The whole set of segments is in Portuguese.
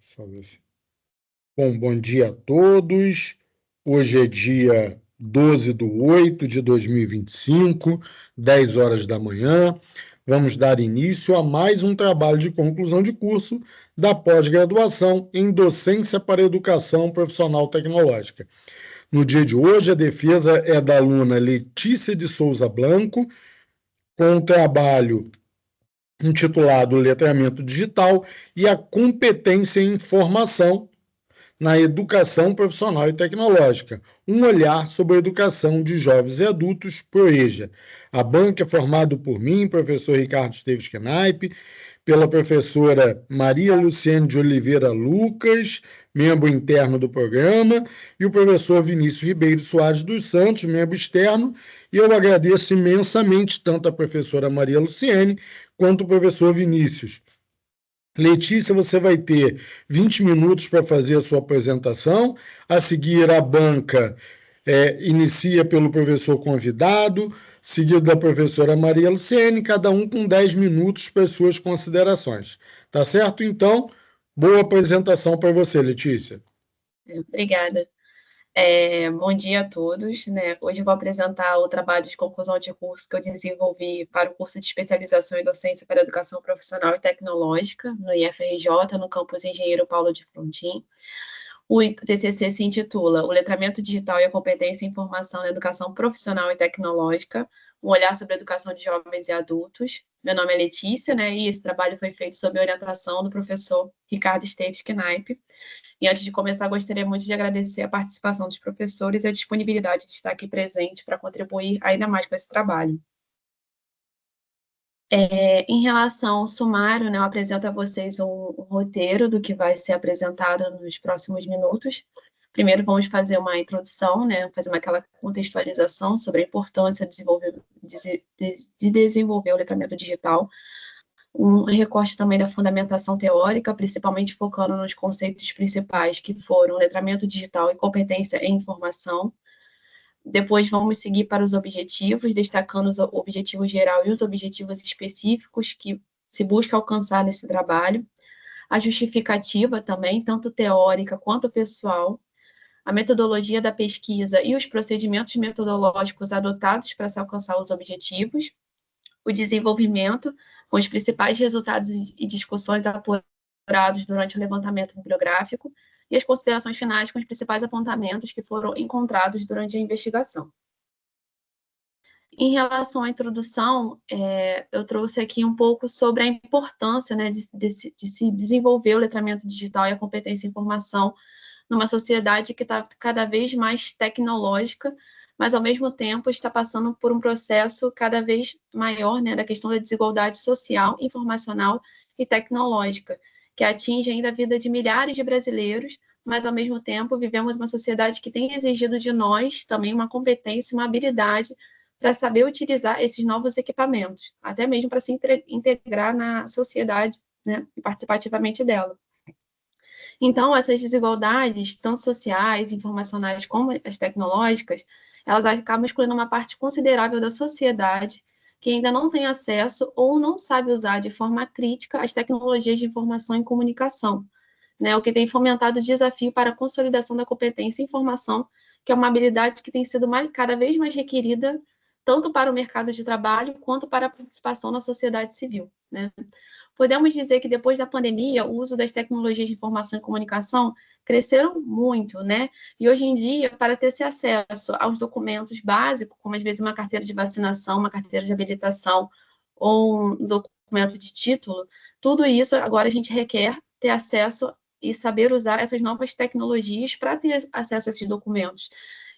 Só ver se- bom dia a todos. Hoje é dia 12/8 de 2025, 10 horas da manhã. Vamos dar início a mais um trabalho de conclusão de curso da pós-graduação em Docência para Educação Profissional Tecnológica. No dia de hoje, a defesa é da aluna Letícia de Souza Blanco, com o trabalho intitulado Letramento Digital e a Competência em Informação na Educação Profissional e Tecnológica, um olhar sobre a educação de jovens e adultos, ProEja. A banca é formada por mim, professor Ricardo Esteves Knaip, pela professora Maria Luciene de Oliveira Lucas, membro interno do programa, e o professor Vinícius Ribeiro Soares dos Santos, membro externo, e eu agradeço imensamente tanto a professora Maria Luciene quanto o professor Vinícius. Letícia, você vai ter 20 minutos para fazer a sua apresentação. A seguir, a banca inicia pelo professor convidado, seguido da professora Maria Luciene, cada um com 10 minutos para as suas considerações. Tá certo? Então, boa apresentação para você, Letícia. Obrigada. Bom dia a todos, né? Hoje eu vou apresentar o trabalho de conclusão de curso que eu desenvolvi para o curso de especialização em docência para educação profissional e tecnológica, no IFRJ, no campus Engenheiro Paulo de Frontin. O TCC se intitula O Letramento Digital e a Competência em Informação na Educação Profissional e Tecnológica, um olhar sobre a educação de jovens e adultos. Meu nome é Letícia, né? E esse trabalho foi feito sob a orientação do professor Ricardo Esteves Knaip. E antes de começar, gostaria muito de agradecer a participação dos professores e a disponibilidade de estar aqui presente para contribuir ainda mais com esse trabalho. Em relação ao sumário, né, eu apresento a vocês um roteiro do que vai ser apresentado nos próximos minutos. Primeiro, vamos fazer uma introdução, né, fazer aquela contextualização sobre a importância de desenvolver o letramento digital, um recorte também da fundamentação teórica, principalmente focando nos conceitos principais, que foram letramento digital e competência em informação. Depois vamos seguir para os objetivos, destacando os objetivos geral e os objetivos específicos que se busca alcançar nesse trabalho. A justificativa também, tanto teórica quanto pessoal, a metodologia da pesquisa e os procedimentos metodológicos adotados para se alcançar os objetivos, o desenvolvimento, com os principais resultados e discussões apurados durante o levantamento bibliográfico, e as considerações finais com os principais apontamentos que foram encontrados durante a investigação. Em relação à introdução, eu trouxe aqui um pouco sobre a importância, né, de se desenvolver o letramento digital e a competência em informação numa sociedade que está cada vez mais tecnológica, mas, ao mesmo tempo, está passando por um processo cada vez maior, né, da questão da desigualdade social, informacional e tecnológica, que atinge ainda a vida de milhares de brasileiros, mas, ao mesmo tempo, vivemos uma sociedade que tem exigido de nós também uma competência, uma habilidade para saber utilizar esses novos equipamentos, até mesmo para se integrar na sociedade, né, e participar ativamente dela. Então, essas desigualdades, tanto sociais, informacionais, como as tecnológicas, elas acabam excluindo uma parte considerável da sociedade que ainda não tem acesso ou não sabe usar de forma crítica as tecnologias de informação e comunicação, né? O que tem fomentado o desafio para a consolidação da competência em informação, que é uma habilidade que tem sido cada vez mais requerida tanto para o mercado de trabalho quanto para a participação na sociedade civil, né? Podemos dizer que depois da pandemia, o uso das tecnologias de informação e comunicação cresceram muito, né? E hoje em dia, para ter esse acesso aos documentos básicos, como às vezes uma carteira de vacinação, uma carteira de habilitação ou um documento de título, tudo isso agora a gente requer ter acesso e saber usar essas novas tecnologias para ter acesso a esses documentos.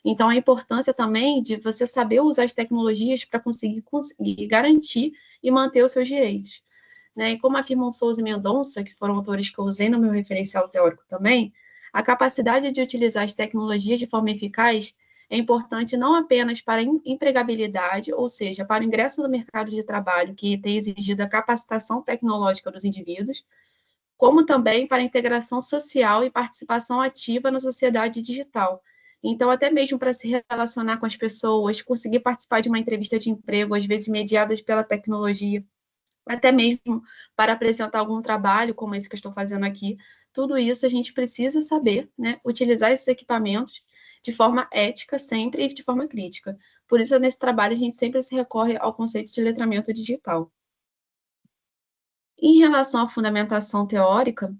Então, a importância também de você saber usar as tecnologias para conseguir garantir e manter os seus direitos. Né? E como afirmam Souza e Mendonça, que foram autores que eu usei no meu referencial teórico também, a capacidade de utilizar as tecnologias de forma eficaz é importante não apenas para a empregabilidade, ou seja, para o ingresso no mercado de trabalho, que tem exigido a capacitação tecnológica dos indivíduos, como também para a integração social e participação ativa na sociedade digital. Então, até mesmo para se relacionar com as pessoas, conseguir participar de uma entrevista de emprego, às vezes mediadas pela tecnologia, até mesmo para apresentar algum trabalho, como esse que eu estou fazendo aqui. Tudo isso a gente precisa saber, né, utilizar esses equipamentos de forma ética sempre e de forma crítica. Por isso, nesse trabalho, a gente sempre se recorre ao conceito de letramento digital. Em relação à fundamentação teórica,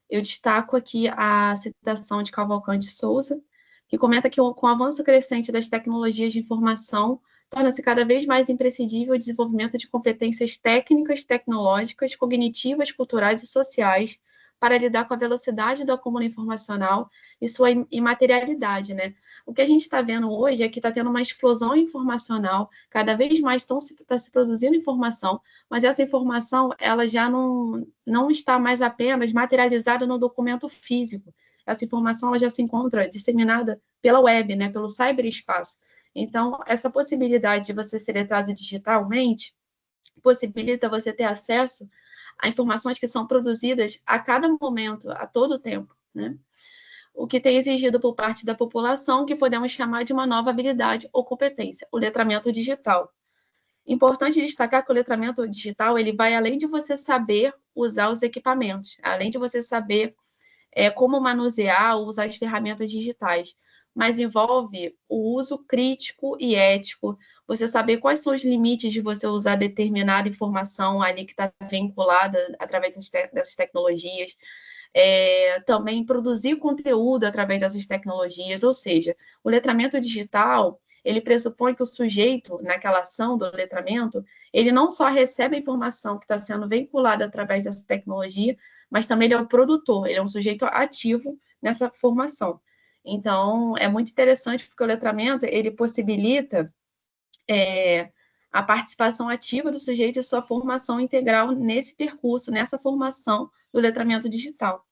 eu destaco aqui a citação de Cavalcante Souza, que comenta que com o avanço crescente das tecnologias de informação, torna-se cada vez mais imprescindível o desenvolvimento de competências técnicas, tecnológicas, cognitivas, culturais e sociais para lidar com a velocidade do acúmulo informacional e sua imaterialidade, né? O que a gente está vendo hoje é que está tendo uma explosão informacional, cada vez mais está se produzindo informação, mas essa informação ela já não está mais apenas materializada no documento físico. Essa informação ela já se encontra disseminada pela web, né, pelo cyberespaço. Então, essa possibilidade de você ser letrado digitalmente possibilita você ter acesso a informações que são produzidas a cada momento, a todo tempo, né? O que tem exigido por parte da população, que podemos chamar de uma nova habilidade ou competência, o letramento digital. Importante destacar que o letramento digital ele vai além de você saber usar os equipamentos, além de você saber como manusear ou usar as ferramentas digitais, mas envolve o uso crítico e ético, você saber quais são os limites de você usar determinada informação ali que está vinculada através dessas tecnologias, também produzir conteúdo através dessas tecnologias, ou seja, o letramento digital ele pressupõe que o sujeito, naquela ação do letramento, ele não só recebe a informação que está sendo vinculada através dessa tecnologia, mas também ele é o produtor, ele é um sujeito ativo nessa formação. Então, é muito interessante porque o letramento, ele possibilita a participação ativa do sujeito e sua formação integral nesse percurso, nessa formação do letramento digital.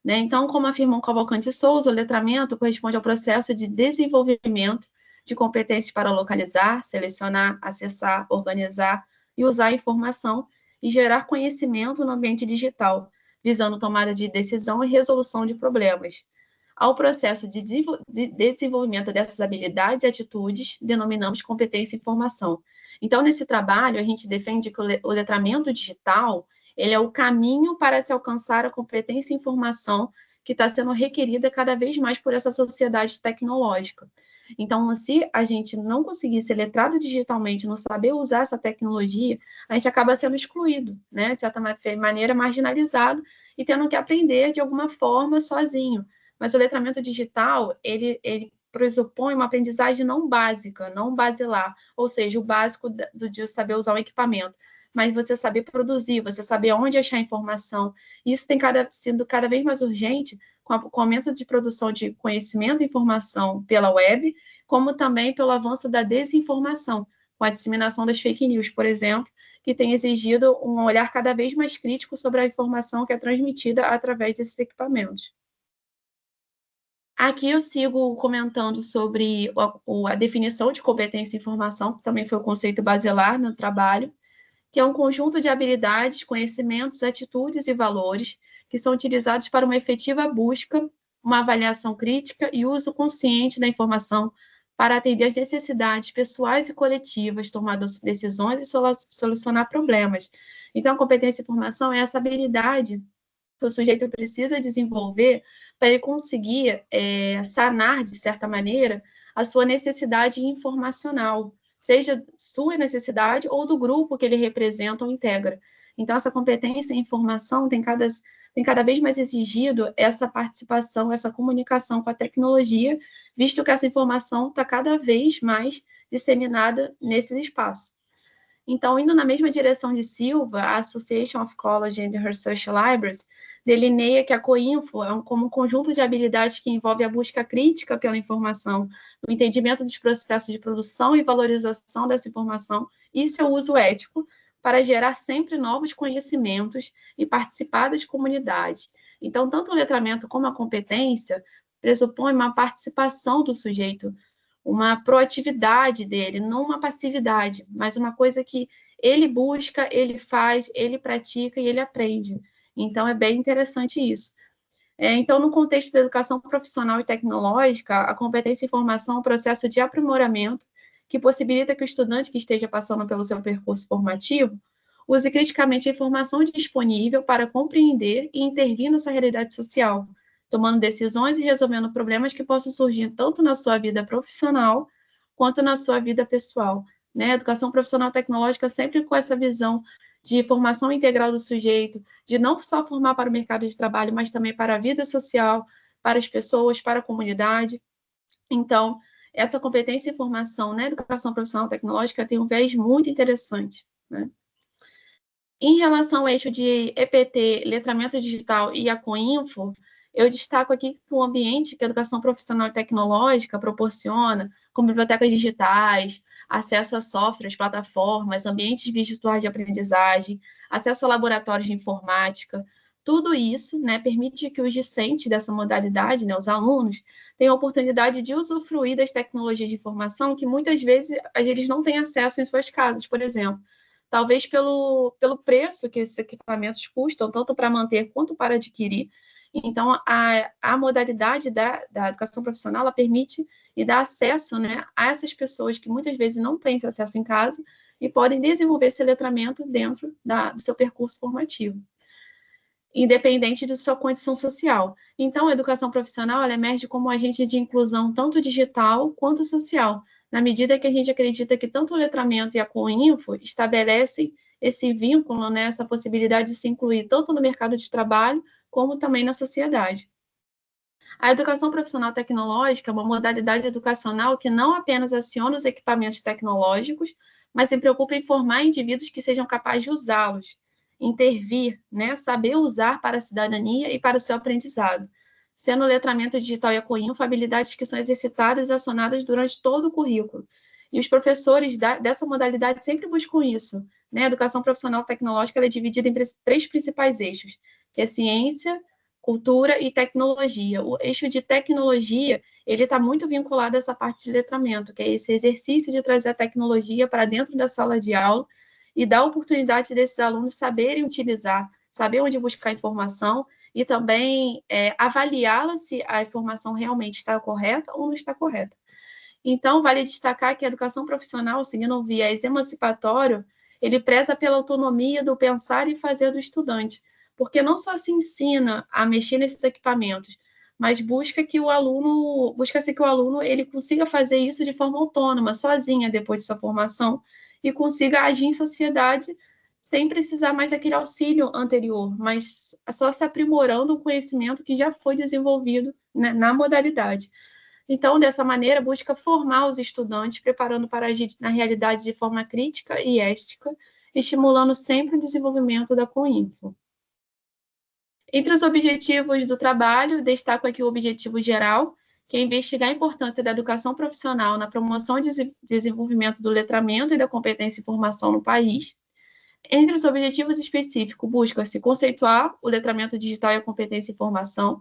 Né? Então, como afirmou Cavalcante Souza, o letramento corresponde ao processo de desenvolvimento de competências para localizar, selecionar, acessar, organizar e usar a informação e gerar conhecimento no ambiente digital, visando tomada de decisão e resolução de problemas. Ao processo de desenvolvimento dessas habilidades e atitudes, denominamos competência e informação. Então, nesse trabalho, a gente defende que o letramento digital ele é o caminho para se alcançar a competência e informação que está sendo requerida cada vez mais por essa sociedade tecnológica. Então, se a gente não conseguir ser letrado digitalmente, não saber usar essa tecnologia, a gente acaba sendo excluído, né? De certa maneira, marginalizado e tendo que aprender de alguma forma sozinho. Mas o letramento digital, ele pressupõe uma aprendizagem não básica, não basilar, ou seja, o básico de saber usar um equipamento, mas você saber produzir, você saber onde achar informação. Isso tem sido cada vez mais urgente com o aumento de produção de conhecimento e informação pela web, como também pelo avanço da desinformação, com a disseminação das fake news, por exemplo, que tem exigido um olhar cada vez mais crítico sobre a informação que é transmitida através desses equipamentos. Aqui eu sigo comentando sobre a definição de competência e informação, que também foi o conceito basilar no trabalho, que é um conjunto de habilidades, conhecimentos, atitudes e valores que são utilizados para uma efetiva busca, uma avaliação crítica e uso consciente da informação para atender às necessidades pessoais e coletivas, tomar decisões e solucionar problemas. Então, a competência e informação é essa habilidade que o sujeito precisa desenvolver para ele conseguir sanar, de certa maneira, a sua necessidade informacional, seja sua necessidade ou do grupo que ele representa ou integra. Então, essa competência em informação tem cada vez mais exigido essa participação, essa comunicação com a tecnologia, visto que essa informação está cada vez mais disseminada nesses espaços. Então, indo na mesma direção de Silva, a Association of College and Research Libraries delineia que a COINFO é como um conjunto de habilidades que envolve a busca crítica pela informação, o entendimento dos processos de produção e valorização dessa informação e seu uso ético para gerar sempre novos conhecimentos e participar das comunidades. Então, tanto o letramento como a competência pressupõe uma participação do sujeito, uma proatividade dele, não uma passividade, mas uma coisa que ele busca, ele faz, ele pratica e ele aprende. Então, é bem interessante isso. Então, no contexto da educação profissional e tecnológica, a competência e formação é um processo de aprimoramento que possibilita que o estudante que esteja passando pelo seu percurso formativo Use criticamente a informação disponível para compreender e intervir na sua realidade social, tomando decisões e resolvendo problemas que possam surgir tanto na sua vida profissional quanto na sua vida pessoal. Né? A educação profissional tecnológica sempre com essa visão de formação integral do sujeito, de não só formar para o mercado de trabalho, mas também para a vida social, para as pessoas, para a comunidade. Então, essa competência e formação na educação profissional tecnológica tem um viés muito interessante. Né? Em relação ao eixo de EPT, letramento digital e a Coinfo, eu destaco aqui o ambiente que a educação profissional e tecnológica proporciona, como bibliotecas digitais, acesso a softwares, plataformas, ambientes virtuais de aprendizagem, acesso a laboratórios de informática, tudo isso, né, permite que os discentes dessa modalidade, né, os alunos, tenham a oportunidade de usufruir das tecnologias de informação que muitas vezes eles não têm acesso em suas casas, por exemplo. Talvez pelo preço que esses equipamentos custam, tanto para manter quanto para adquirir. Então, a modalidade da educação profissional, ela permite e dá acesso, né, a essas pessoas que muitas vezes não têm esse acesso em casa e podem desenvolver esse letramento dentro do seu percurso formativo, independente de sua condição social. Então, a educação profissional, ela emerge como um agente de inclusão tanto digital quanto social, na medida que a gente acredita que tanto o letramento e a Coinfo estabelecem esse vínculo, né, essa possibilidade de se incluir tanto no mercado de trabalho, como também na sociedade. A educação profissional tecnológica é uma modalidade educacional que não apenas aciona os equipamentos tecnológicos, mas se preocupa em formar indivíduos que sejam capazes de usá-los, intervir, né, saber usar para a cidadania e para o seu aprendizado, sendo o letramento digital e a Coinfo habilidades que são exercitadas e acionadas durante todo o currículo. E os professores dessa modalidade sempre buscam isso. Né? A educação profissional tecnológica é dividida em três principais eixos, que é ciência, cultura e tecnologia. O eixo de tecnologia, ele está muito vinculado a essa parte de letramento, que é esse exercício de trazer a tecnologia para dentro da sala de aula e dar a oportunidade desses alunos saberem utilizar, saber onde buscar informação e também avaliá-la se a informação realmente está correta ou não está correta. Então, vale destacar que a educação profissional, seguindo o viés emancipatório, ele preza pela autonomia do pensar e fazer do estudante, porque não só se ensina a mexer nesses equipamentos, mas busca-se que o aluno ele consiga fazer isso de forma autônoma, sozinha, depois de sua formação, e consiga agir em sociedade sem precisar mais daquele auxílio anterior, mas só se aprimorando o conhecimento que já foi desenvolvido, né, na modalidade. Então, dessa maneira, busca formar os estudantes, preparando para agir na realidade de forma crítica e ética, estimulando sempre o desenvolvimento da Coinfo. Entre os objetivos do trabalho, destaco aqui o objetivo geral, que é investigar a importância da educação profissional na promoção e desenvolvimento do letramento e da competência e formação no país. Entre os objetivos específicos, busca-se conceituar o letramento digital e a competência e formação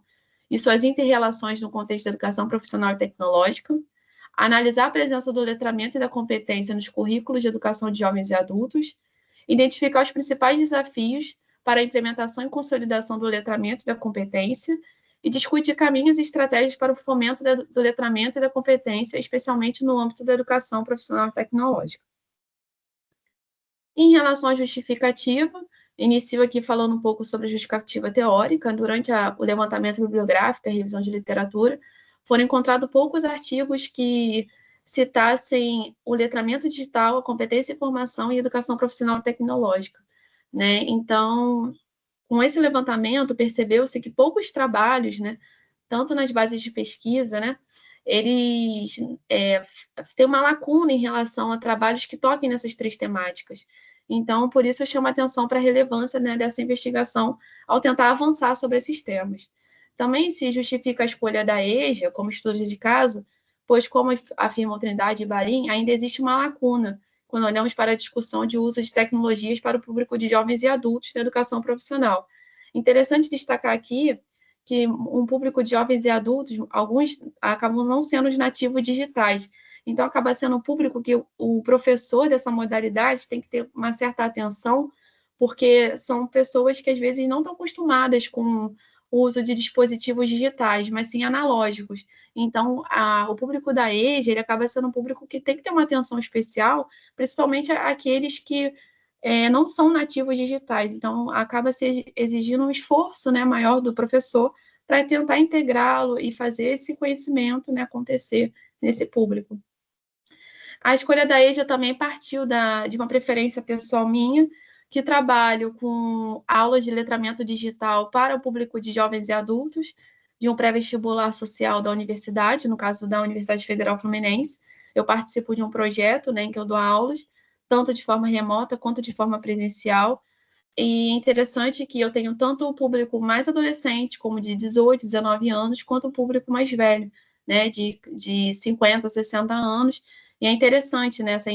e suas inter-relações no contexto da educação profissional e tecnológica, analisar a presença do letramento e da competência nos currículos de educação de jovens e adultos, identificar os principais desafios para a implementação e consolidação do letramento e da competência e discutir caminhos e estratégias para o fomento do letramento e da competência, especialmente no âmbito da educação profissional e tecnológica. Em relação à justificativa, inicio aqui falando um pouco sobre a justificativa teórica. Durante o levantamento bibliográfico, a revisão de literatura, foram encontrados poucos artigos que citassem o letramento digital, a competência e formação e educação profissional tecnológica. Né? Então, com esse levantamento, percebeu-se que poucos trabalhos, né, tanto nas bases de pesquisa, né, eles têm uma lacuna em relação a trabalhos que toquem nessas três temáticas. Então, por isso eu chamo a atenção para a relevância, né, dessa investigação ao tentar avançar sobre esses temas. Também se justifica a escolha da EJA como estudo de caso, pois, como afirmam Trindade e Barim, ainda existe uma lacuna quando olhamos para a discussão de uso de tecnologias para o público de jovens e adultos na educação profissional. Interessante destacar aqui que um público de jovens e adultos, alguns acabam não sendo os nativos digitais. Então, acaba sendo um público que o professor dessa modalidade tem que ter uma certa atenção, porque são pessoas que, às vezes, não estão acostumadas com o uso de dispositivos digitais, mas sim analógicos. Então, o público da EJA, ele acaba sendo um público que tem que ter uma atenção especial, principalmente aqueles que não são nativos digitais, então acaba se exigindo um esforço, né, maior do professor para tentar integrá-lo e fazer esse conhecimento, né, acontecer nesse público. A escolha da EJA também partiu de uma preferência pessoal minha, que trabalho com aulas de letramento digital para o público de jovens e adultos, de um pré-vestibular social da universidade, no caso da Universidade Federal Fluminense. Eu participo de um projeto, né, em que eu dou aulas, tanto de forma remota quanto de forma presencial. E é interessante que eu tenho tanto o público mais adolescente, como de 18, 19 anos, quanto o público mais velho, né, de 50, 60 anos. E é interessante, né, essa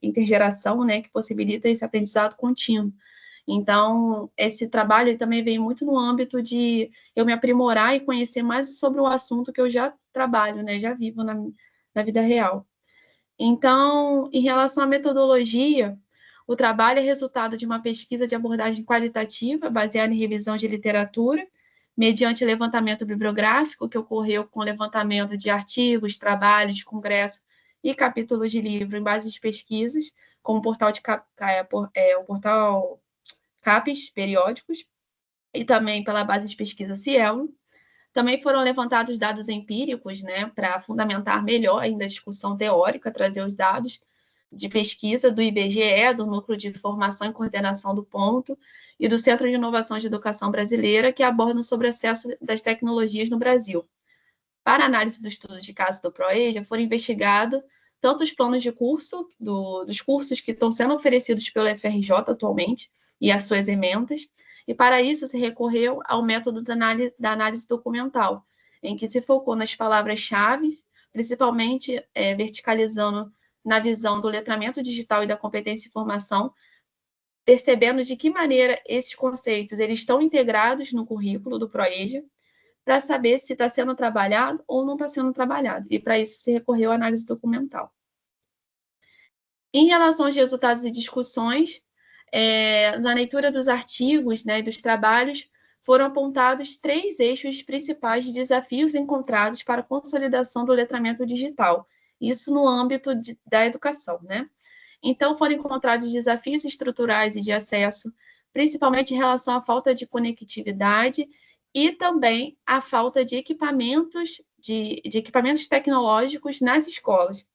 intergeração, né, que possibilita esse aprendizado contínuo. Então, esse trabalho ele também vem muito no âmbito de eu me aprimorar e conhecer mais sobre o assunto que eu já trabalho, né, já vivo na vida real. Então, em relação à metodologia, o trabalho é resultado de uma pesquisa de abordagem qualitativa, baseada em revisão de literatura, mediante levantamento bibliográfico, que ocorreu com levantamento de artigos, trabalhos, congressos e capítulos de livro em bases de pesquisas, como o portal, o portal CAPES, periódicos, e também pela base de pesquisa Cielo. Também foram levantados dados empíricos, né, para fundamentar melhor ainda a discussão teórica, trazer os dados de pesquisa do IBGE, do Núcleo de Formação e Coordenação do Ponto, e do Centro de Inovação de Educação Brasileira, que abordam sobre o acesso das tecnologias no Brasil. Para análise do estudo de caso do ProEja, foram investigados tanto os planos de curso, dos cursos que estão sendo oferecidos pelo FRJ atualmente, e as suas emendas, e para isso se recorreu ao método da análise documental, em que se focou nas palavras-chave, principalmente verticalizando na visão do letramento digital e da competência em informação, percebendo de que maneira esses conceitos eles estão integrados no currículo do ProEja, para saber se está sendo trabalhado ou não está sendo trabalhado. E para isso se recorreu à análise documental. Em relação aos resultados e discussões, na leitura dos artigos, né, e dos trabalhos, foram apontados 3 eixos principais de desafios encontrados para a consolidação do letramento digital, isso no âmbito da educação, né? Então, foram encontrados desafios estruturais e de acesso, principalmente em relação à falta de conectividade e também à falta de equipamentos, de equipamentos tecnológicos nas escolas.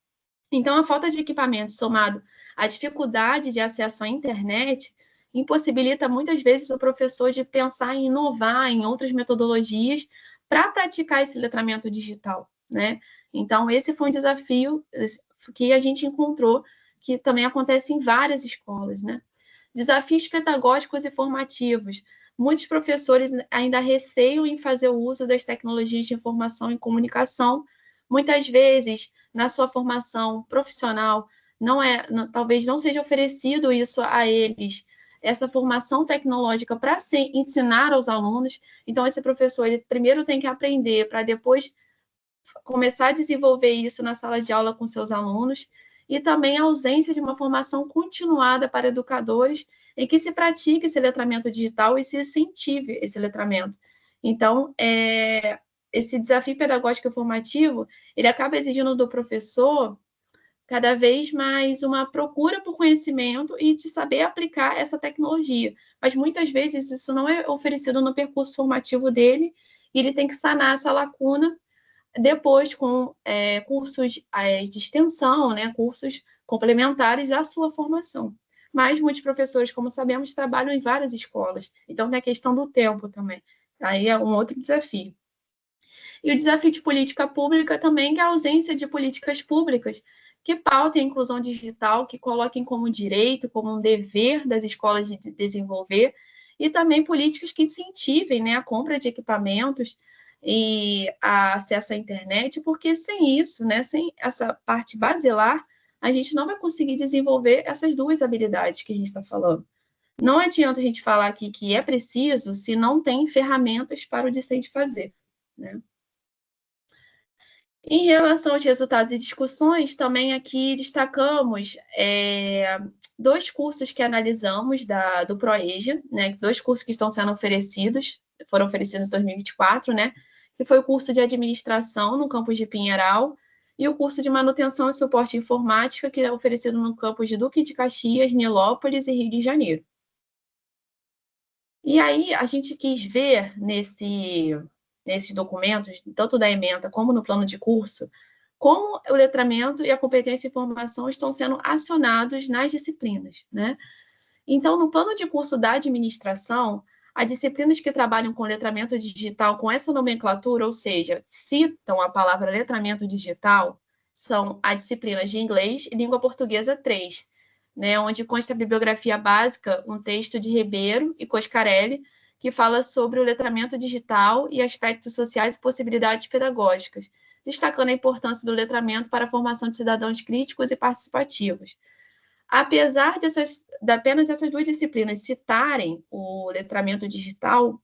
Então, a falta de equipamento somado à dificuldade de acesso à internet impossibilita muitas vezes o professor de pensar em inovar em outras metodologias para praticar esse letramento digital, né? Então, esse foi um desafio que a gente encontrou, que também acontece em várias escolas, né? Desafios pedagógicos e formativos. Muitos professores ainda receiam em fazer o uso das tecnologias de informação e comunicação, muitas vezes, na sua formação profissional, talvez não seja oferecido isso a eles, essa formação tecnológica para ensinar aos alunos. Então, esse professor ele primeiro tem que aprender para depois começar a desenvolver isso na sala de aula com seus alunos, e também a ausência de uma formação continuada para educadores em que se pratique esse letramento digital e se incentive esse letramento. Então, esse desafio pedagógico e formativo, ele acaba exigindo do professor cada vez mais uma procura por conhecimento e de saber aplicar essa tecnologia. Mas muitas vezes isso não é oferecido no percurso formativo dele, e ele tem que sanar essa lacuna depois com cursos de extensão, né, cursos complementares à sua formação. Mas muitos professores, como sabemos, trabalham em várias escolas, então tem a questão do tempo também. Aí é um outro desafio. E o desafio de política pública também, que é a ausência de políticas públicas que pautem a inclusão digital, que coloquem como direito, como um dever das escolas de desenvolver, e também políticas que incentivem, né, a compra de equipamentos e a acesso à internet, porque sem isso, né, sem essa parte basilar, a gente não vai conseguir desenvolver essas duas habilidades que a gente está falando. Não adianta a gente falar aqui que é preciso se não tem ferramentas para o discente fazer, né? Em relação aos resultados e discussões, também aqui destacamos 2 cursos que analisamos do ProEja, né, 2 cursos que estão sendo oferecidos, foram oferecidos em 2024, né, que foi o curso de administração no campus de Pinheiral e o curso de manutenção e suporte informática, que é oferecido no campus de Duque de Caxias, Nilópolis e Rio de Janeiro. E aí, a gente quis ver nesses documentos, tanto da ementa como no plano de curso, como o letramento e a competência em informação estão sendo acionados nas disciplinas, né? Então, no plano de curso da administração, as disciplinas que trabalham com letramento digital com essa nomenclatura, ou seja, citam a palavra letramento digital, são as disciplinas de inglês e língua portuguesa 3, né, onde consta a bibliografia básica, um texto de Ribeiro e Coscarelli, que fala sobre o letramento digital e aspectos sociais e possibilidades pedagógicas, destacando a importância do letramento para a formação de cidadãos críticos e participativos. Apesar de apenas essas duas disciplinas citarem o letramento digital,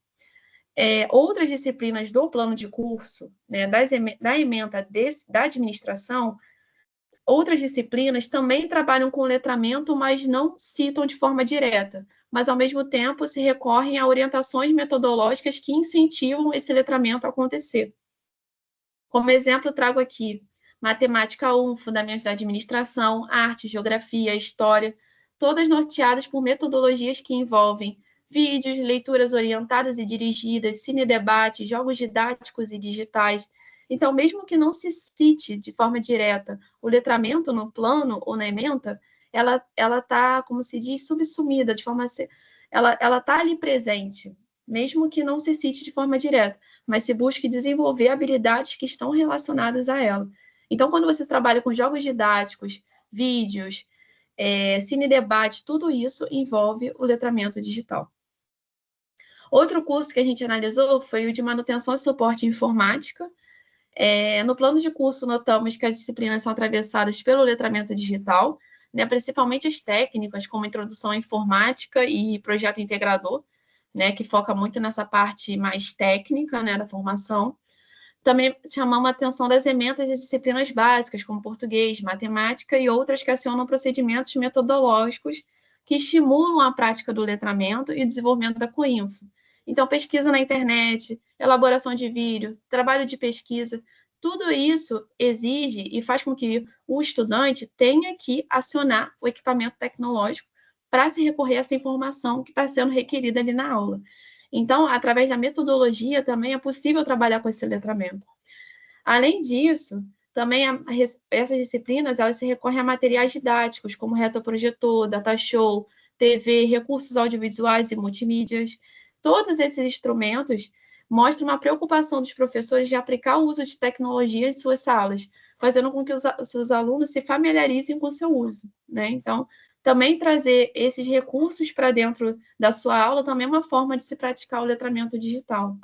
outras disciplinas do plano de curso, né, da ementa da administração, outras disciplinas também trabalham com letramento, mas não citam de forma direta, mas ao mesmo tempo se recorrem a orientações metodológicas que incentivam esse letramento a acontecer. Como exemplo, trago aqui Matemática 1, Fundamentos da Administração, Arte, Geografia, História, todas norteadas por metodologias que envolvem vídeos, leituras orientadas e dirigidas, cine-debate, jogos didáticos e digitais. Então, mesmo que não se cite de forma direta o letramento no plano ou na ementa, ela está, como se diz, subsumida, de forma ela está ali presente, mesmo que não se cite de forma direta, mas se busque desenvolver habilidades que estão relacionadas a ela. Então, quando você trabalha com jogos didáticos, vídeos, cine-debate, tudo isso envolve o letramento digital. Outro curso que a gente analisou foi o de manutenção e suporte em informática. No plano de curso, notamos que as disciplinas são atravessadas pelo letramento digital, né, principalmente as técnicas, como introdução à informática e projeto integrador, né, que foca muito nessa parte mais técnica, né, da formação. Também chamamos a atenção das ementas de disciplinas básicas, como português, matemática e outras que acionam procedimentos metodológicos que estimulam a prática do letramento e o desenvolvimento da Coinfo. Então, pesquisa na internet, elaboração de vídeo, trabalho de pesquisa, tudo isso exige e faz com que o estudante tenha que acionar o equipamento tecnológico para se recorrer a essa informação que está sendo requerida ali na aula. Então, através da metodologia, também é possível trabalhar com esse letramento. Além disso, também essas disciplinas elas se recorrem a materiais didáticos, como retroprojetor, datashow, TV, recursos audiovisuais e multimídias. Todos esses instrumentos mostram uma preocupação dos professores de aplicar o uso de tecnologia em suas salas, fazendo com que os seus alunos se familiarizem com o seu uso, né? Então, também trazer esses recursos para dentro da sua aula também é uma forma de se praticar o letramento digital.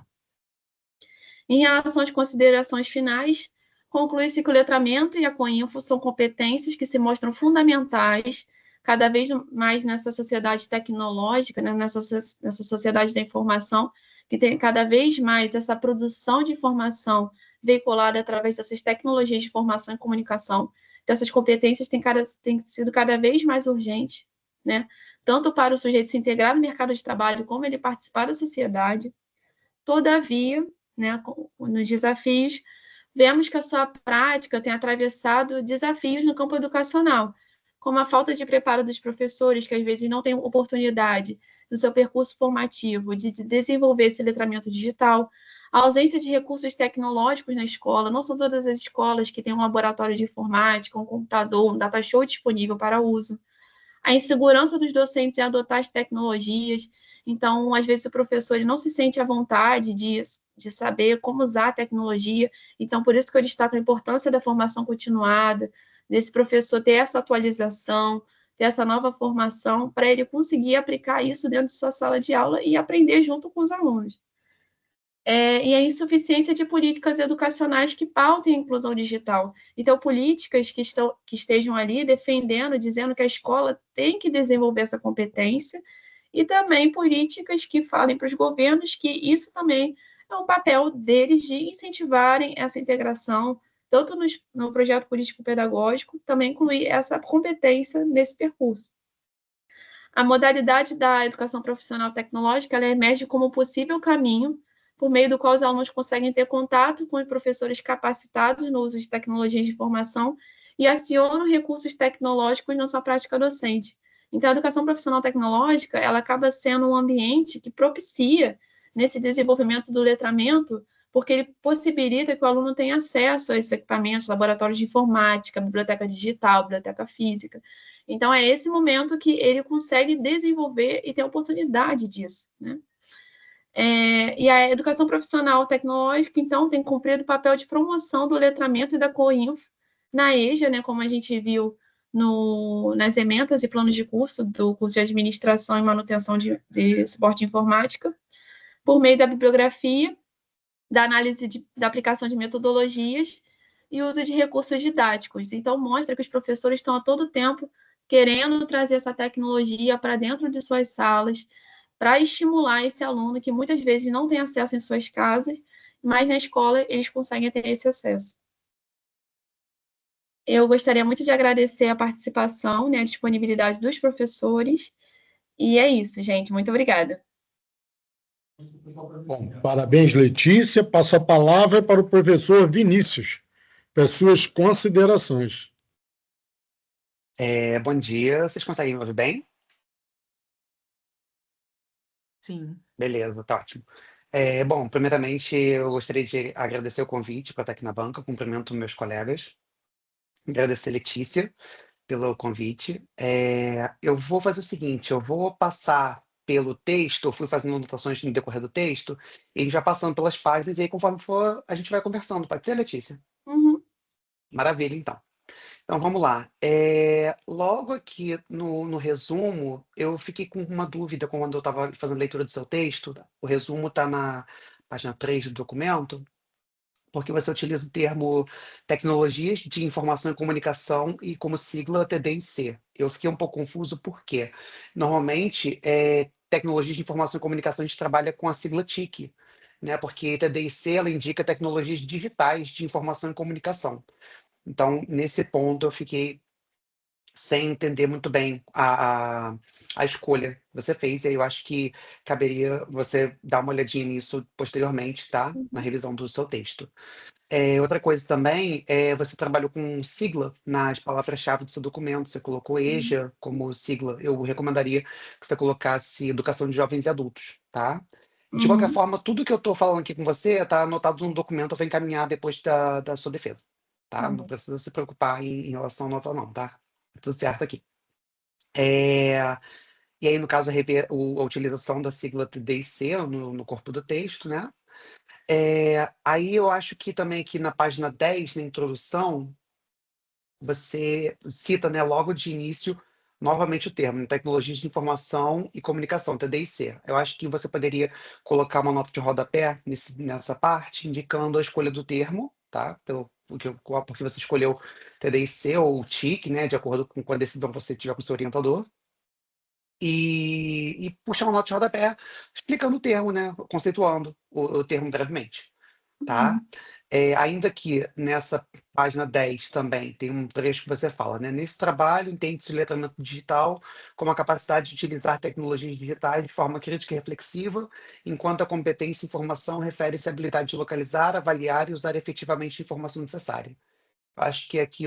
Em relação às considerações finais, conclui-se que o letramento e a Coinfo são competências que se mostram fundamentais cada vez mais nessa sociedade tecnológica, né, nessa sociedade da informação, que tem cada vez mais essa produção de informação veiculada através dessas tecnologias de informação e comunicação. Então, essas competências têm sido cada vez mais urgentes, né? Tanto para o sujeito se integrar no mercado de trabalho, como ele participar da sociedade. Todavia, né, nos desafios, vemos que a sua prática tem atravessado desafios no campo educacional, como a falta de preparo dos professores, que às vezes não têm oportunidade no seu percurso formativo de desenvolver esse letramento digital, a ausência de recursos tecnológicos na escola, não são todas as escolas que têm um laboratório de informática, um computador, um data show disponível para uso, a insegurança dos docentes em adotar as tecnologias. Então, às vezes, o professor ele não se sente à vontade de saber como usar a tecnologia. Então, por isso que eu destaco a importância da formação continuada, desse professor ter essa atualização, ter essa nova formação, para ele conseguir aplicar isso dentro de sua sala de aula e aprender junto com os alunos. E a insuficiência de políticas educacionais que pautem a inclusão digital. Então, políticas que estejam ali defendendo, dizendo que a escola tem que desenvolver essa competência, e também políticas que falem para os governos que isso também é um papel deles de incentivarem essa integração, tanto no projeto político-pedagógico, também incluir essa competência nesse percurso. A modalidade da educação profissional tecnológica ela emerge como possível caminho por meio do qual os alunos conseguem ter contato com os professores capacitados no uso de tecnologias de informação e acionam recursos tecnológicos na sua prática docente. Então, a educação profissional tecnológica, ela acaba sendo um ambiente que propicia nesse desenvolvimento do letramento, porque ele possibilita que o aluno tenha acesso a esses equipamentos, laboratórios de informática, biblioteca digital, biblioteca física. Então, é esse momento que ele consegue desenvolver e ter oportunidade disso, né? E a educação profissional tecnológica, então, tem cumprido o papel de promoção do letramento e da COINF na EJA, né, como a gente viu nas ementas e planos de curso do curso de Administração e Manutenção de Suporte Informática, por meio da bibliografia, da análise da aplicação de metodologias e uso de recursos didáticos. Então, mostra que os professores estão a todo tempo querendo trazer essa tecnologia para dentro de suas salas, para estimular esse aluno que muitas vezes não tem acesso em suas casas, mas na escola eles conseguem ter esse acesso. Eu gostaria muito de agradecer a participação, né, a disponibilidade dos professores, e é isso, gente. Muito obrigada. Bom, parabéns, Letícia. Passo a palavra para o professor Vinícius, para suas considerações. Bom dia, vocês conseguem me ouvir bem? Sim. Beleza, tá ótimo. Bom, primeiramente eu gostaria de agradecer o convite para estar aqui na banca, cumprimento meus colegas, agradecer a Letícia pelo convite. Eu vou fazer o seguinte, eu vou passar pelo texto, eu fui fazendo anotações no decorrer do texto, e a gente vai passando pelas páginas, e aí conforme for, a gente vai conversando. Pode ser, Letícia? Uhum. Maravilha, então. Então vamos lá. Logo aqui no resumo, eu fiquei com uma dúvida quando eu estava fazendo leitura do seu texto. O resumo está na página 3 do documento, porque você utiliza o termo Tecnologias de Informação e Comunicação e como sigla TD&C. Eu fiquei um pouco confuso porque, normalmente, Tecnologias de Informação e Comunicação a gente trabalha com a sigla TIC, né? Porque TD&C ela indica Tecnologias Digitais de Informação e Comunicação. Então, nesse ponto, eu fiquei sem entender muito bem a escolha que você fez, e aí eu acho que caberia você dar uma olhadinha nisso posteriormente, tá? Na revisão do seu texto. Outra coisa também, você trabalhou com sigla nas palavras-chave do seu documento, você colocou EJA como sigla. Eu recomendaria que você colocasse Educação de Jovens e Adultos, tá? De qualquer forma, tudo que eu estou falando aqui com você está anotado no documento, eu vou encaminhar depois da sua defesa, tá? Não precisa se preocupar em relação à nota não, tá? Tudo certo aqui. E aí, no caso, a utilização da sigla TD&C no corpo do texto, né? Aí eu acho que também aqui na página 10, na introdução, você cita, né, logo de início, novamente o termo, né, Tecnologias de Informação e Comunicação, TD&C. Eu acho que você poderia colocar uma nota de rodapé nessa parte, indicando a escolha do termo, tá? Porque você escolheu TD&C ou TIC, né, de acordo com a decisão que você tiver com o seu orientador. E puxar uma nota de rodapé explicando o termo, né, conceituando o termo brevemente, tá? Ainda que nessa página 10 também tem um trecho que você fala, né? Nesse trabalho, entende-se o letramento digital como a capacidade de utilizar tecnologias digitais de forma crítica e reflexiva, enquanto a competência em informação refere-se à habilidade de localizar, avaliar e usar efetivamente a informação necessária. Acho que aqui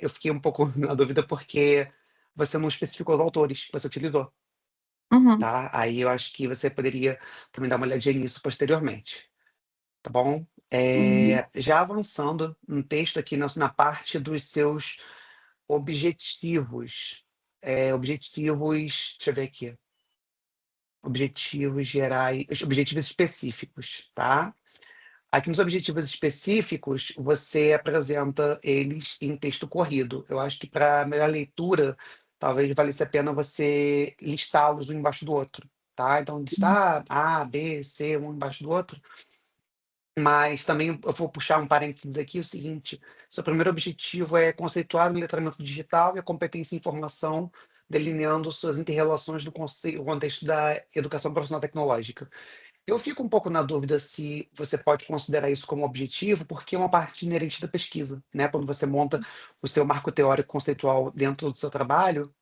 eu fiquei um pouco na dúvida porque você não especificou os autores que você utilizou, Uhum. tá? Aí eu acho que você poderia também dar uma olhadinha nisso posteriormente, tá bom? Já avançando no texto aqui na parte dos seus objetivos. Deixa eu ver aqui. Objetivos gerais, objetivos específicos, tá? Aqui nos objetivos específicos, você apresenta eles em texto corrido. Eu acho que para melhor leitura, talvez valesse a pena você listá-los um embaixo do outro, tá? Então, listar A, B, C, um embaixo do outro. Mas também eu vou puxar um parênteses aqui, o seguinte, seu primeiro objetivo é conceituar o letramento digital e a competência em informação, delineando suas interrelações no contexto da educação profissional tecnológica. Eu fico um pouco na dúvida se você pode considerar isso como objetivo, porque é uma parte inerente da pesquisa, né? Quando você monta o seu marco teórico conceitual dentro do seu trabalho,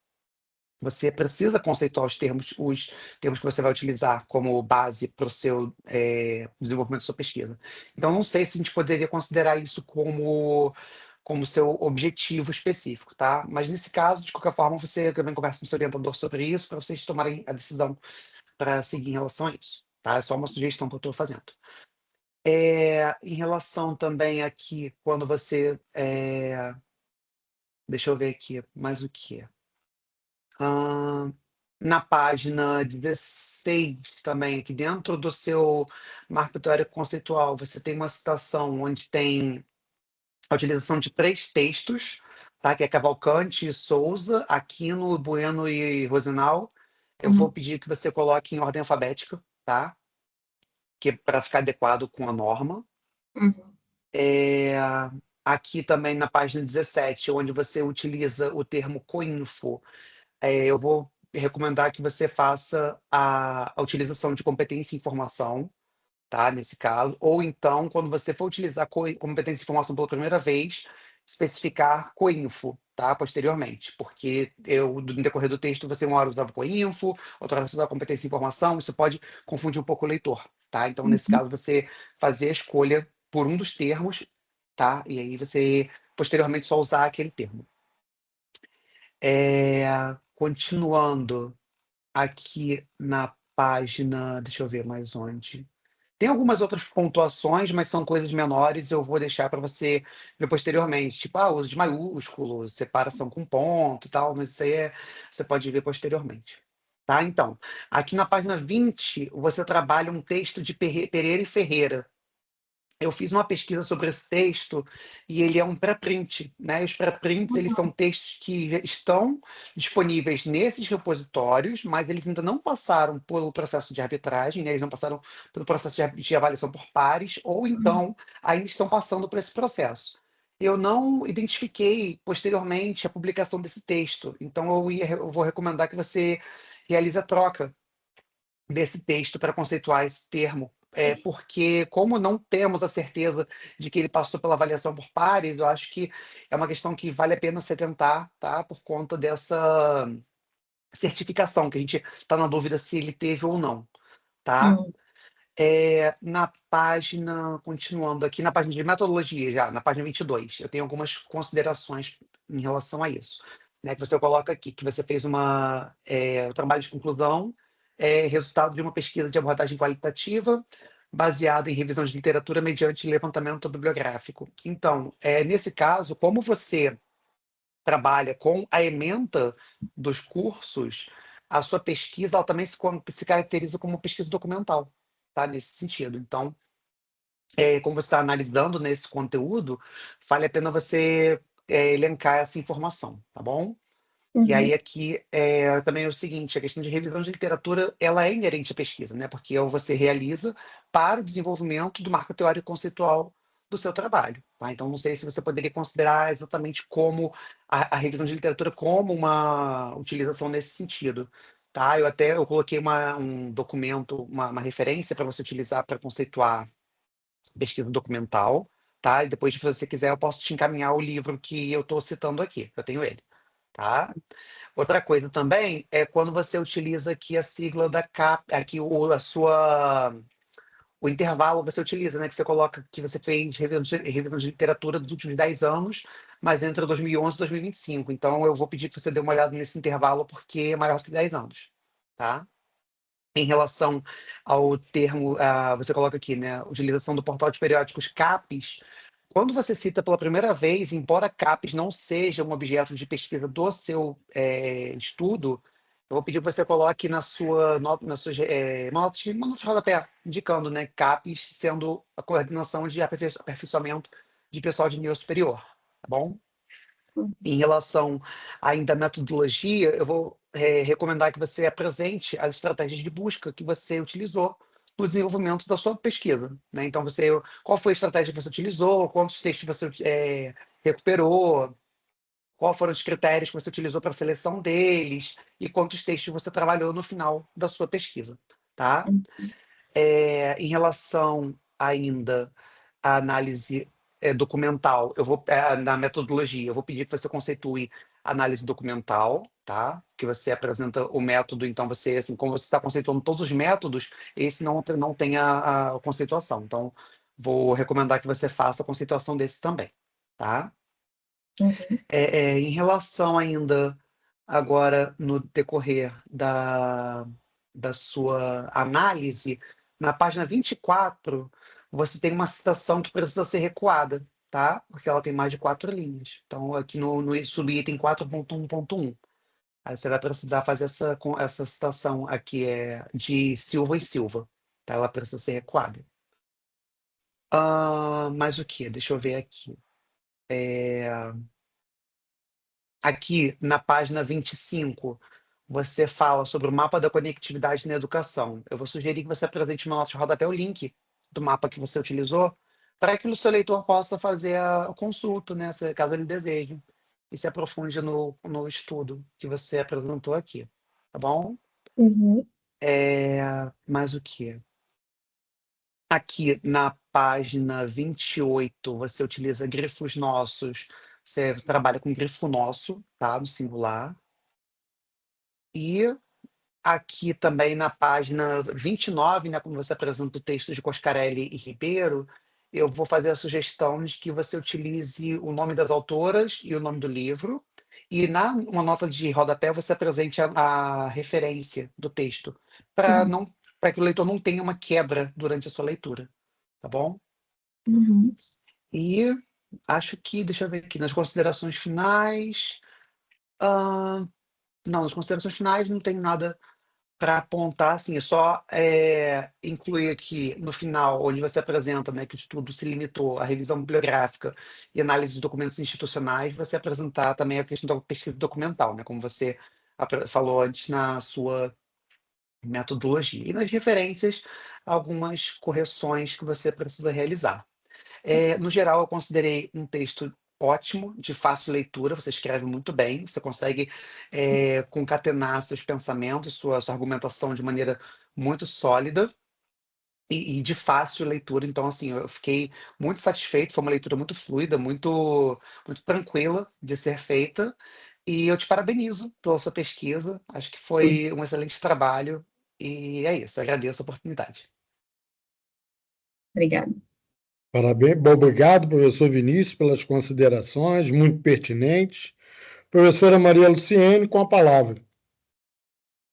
você precisa conceituar os termos que você vai utilizar como base para o seu desenvolvimento da sua pesquisa. Então, não sei se a gente poderia considerar isso como seu objetivo específico, tá? Mas nesse caso, de qualquer forma, você também conversa com o seu orientador sobre isso para vocês tomarem a decisão para seguir em relação a isso, tá? É só uma sugestão que eu estou fazendo. Em relação também aqui, quando você... deixa eu ver aqui mais o que. Na página 16 também, aqui dentro do seu marco teórico conceitual, você tem uma citação onde tem a utilização de 3 textos, tá? Que é Cavalcante e Souza, Aquino, Bueno e Rosenau. Eu vou pedir que você coloque em ordem alfabética, tá? Que é para ficar adequado com a norma. Uhum. Aqui também na página 17, onde você utiliza o termo coinfo, eu vou recomendar que você faça a utilização de competência e informação, tá? Nesse caso, ou então, quando você for utilizar competência e informação pela primeira vez, especificar coinfo, tá? Posteriormente, porque no decorrer do texto, você uma hora usava coinfo, outra hora você usava competência e informação, isso pode confundir um pouco o leitor, tá? Então, nesse caso, você fazer a escolha por um dos termos, tá? E aí você, posteriormente, só usar aquele termo. Continuando aqui na página, deixa eu ver mais onde. Tem algumas outras pontuações, mas são coisas menores, eu vou deixar para você ver posteriormente. Tipo, uso de maiúsculo, separação com ponto e tal, mas isso aí você pode ver posteriormente. Tá? Então, aqui na página 20, você trabalha um texto de Pereira e Ferreira. Eu fiz uma pesquisa sobre esse texto e ele é um pré-print, né? Os pré-prints, eles são textos que já estão disponíveis nesses repositórios, mas eles ainda não passaram pelo processo de arbitragem, né? Eles não passaram pelo processo de avaliação por pares, ou então ainda estão passando por esse processo. Eu não identifiquei posteriormente a publicação desse texto, então eu vou recomendar que você realize a troca desse texto para conceituar esse termo. Porque, como não temos a certeza de que ele passou pela avaliação por pares, eu acho que é uma questão que vale a pena você tentar, tá? Por conta dessa certificação, que a gente está na dúvida se ele teve ou não, tá? Na página, continuando aqui, na página de metodologia, já, na página 22, eu tenho algumas considerações em relação a isso, né? Que você coloca aqui, que você fez um trabalho de conclusão, resultado de uma pesquisa de abordagem qualitativa, baseada em revisão de literatura mediante levantamento bibliográfico. Então, nesse caso, como você trabalha com a ementa dos cursos, a sua pesquisa ela também se caracteriza como pesquisa documental, tá? Nesse sentido. Então, como você está analisando nesse conteúdo, vale a pena você elencar essa informação, tá bom? E aí aqui também é o seguinte, a questão de revisão de literatura, ela é inerente à pesquisa, né? Porque você realiza para o desenvolvimento do marco teórico conceitual do seu trabalho, tá? Então, não sei se você poderia considerar exatamente como a revisão de literatura como uma utilização nesse sentido, tá? Eu coloquei um documento, uma referência para você utilizar para conceituar pesquisa documental, tá? E depois, se você quiser, eu posso te encaminhar o livro que eu estou citando aqui, eu tenho ele, tá? Outra coisa também é quando você utiliza aqui a sigla da CAP, aqui o intervalo você utiliza, né? Que você coloca que você fez revisão de literatura dos últimos 10 anos, mas entre 2011 e 2025. Então, eu vou pedir que você dê uma olhada nesse intervalo, porque é maior que 10 anos, tá? Em relação ao termo, você coloca aqui, né? Utilização do portal de periódicos CAPES. Quando você cita pela primeira vez, embora CAPES não seja um objeto de pesquisa do seu estudo, eu vou pedir que você coloque na sua nota de rodapé, indicando, né, CAPES sendo a coordenação de aperfeiçoamento de pessoal de nível superior, tá bom? Em relação ainda à metodologia, eu vou recomendar que você apresente as estratégias de busca que você utilizou no desenvolvimento da sua pesquisa, né? Então, qual foi a estratégia que você utilizou, quantos textos você recuperou, quais foram os critérios que você utilizou para a seleção deles e quantos textos você trabalhou no final da sua pesquisa, tá? Em relação ainda à análise documental, na metodologia, eu vou pedir que você conceitue análise documental, tá? Que você apresenta o método, então você, assim, como você está conceituando todos os métodos, esse não tem a conceituação. Então, vou recomendar que você faça a conceituação desse também, tá? Uhum. Em relação ainda, agora, no decorrer da sua análise, na página 24, você tem uma citação que precisa ser recuada, tá? Porque ela tem mais de 4 linhas. Então, aqui no subitem 4.1.1. Aí você vai precisar fazer essa citação aqui, de Silva e Silva, tá? Ela precisa ser recuada. Mais o que? Deixa eu ver aqui. Aqui, na página 25, você fala sobre o mapa da conectividade na educação. Eu vou sugerir que você apresente uma nota de rodapé o link do mapa que você utilizou, para que o seu leitor possa fazer a consulta, né, caso ele deseje, e se aprofunde no estudo que você apresentou aqui. Tá bom? Uhum. Mais o quê? Aqui na página 28, você utiliza grifos nossos. Você trabalha com grifo nosso, tá? No singular. E aqui também na página 29, né, quando você apresenta o texto de Coscarelli e Ribeiro, eu vou fazer a sugestão de que você utilize o nome das autoras e o nome do livro, e na uma nota de rodapé você apresente a referência do texto, para Uhum. não para que o leitor não tenha uma quebra durante a sua leitura, tá bom? Uhum. E acho que, deixa eu ver aqui, nas considerações finais, ah, não, nas considerações finais não tem nada para apontar, assim, é só incluir aqui no final, onde você apresenta, né, que o estudo se limitou à revisão bibliográfica e análise de documentos institucionais, você apresentar também a questão da pesquisa documental, né, como você falou antes na sua metodologia. E nas referências, algumas correções que você precisa realizar. No geral, eu considerei um texto ótimo, de fácil leitura, você escreve muito bem, você consegue concatenar seus pensamentos, sua argumentação de maneira muito sólida e de fácil leitura. Então, assim, eu fiquei muito satisfeito, foi uma leitura muito fluida, muito tranquila de ser feita, e eu te parabenizo pela sua pesquisa, acho que foi um excelente trabalho, e é isso, agradeço a oportunidade. Obrigada. Parabéns, bom, obrigado, professor Vinícius, pelas considerações, muito pertinentes. Professora Maria Luciene, com a palavra.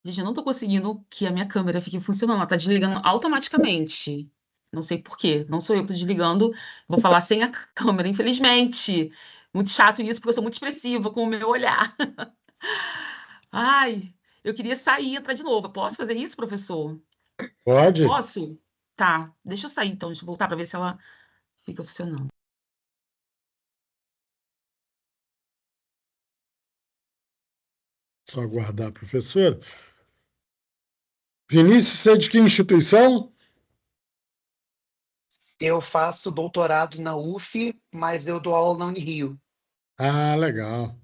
Gente, eu não tô conseguindo que a minha câmera fique funcionando, ela tá desligando automaticamente. Não sei por quê, não sou eu que tô desligando, vou falar sem a câmera, infelizmente. Muito chato isso, porque eu sou muito expressiva com o meu olhar. Ai, eu queria sair e entrar de novo. Eu posso fazer isso, professor? Pode? Posso? Tá, deixa eu sair então, deixa eu voltar para ver se ela fica funcionando. Só aguardar, professora. Vinícius, você é de que instituição? Eu faço doutorado na UF, mas eu dou aula na Unirio. Ah, legal.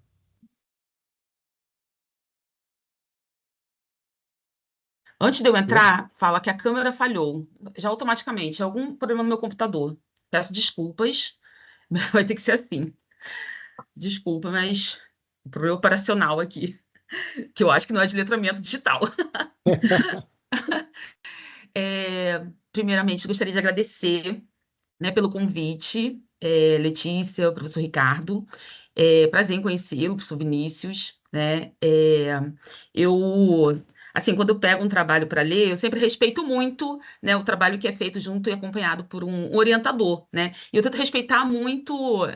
Antes de eu entrar, fala que a câmera falhou, já automaticamente, algum problema no meu computador. Peço desculpas, vai ter que ser assim. Desculpa, mas o problema operacional aqui, que eu acho que não é de letramento digital. Primeiramente, gostaria de agradecer, né, pelo convite, Letícia, o professor Ricardo. Prazer em conhecê-lo, professor Vinícius, né? Eu, assim, quando eu pego um trabalho para ler, eu sempre respeito muito, né, o trabalho que é feito junto e acompanhado por um orientador, né? E eu tento respeitar muito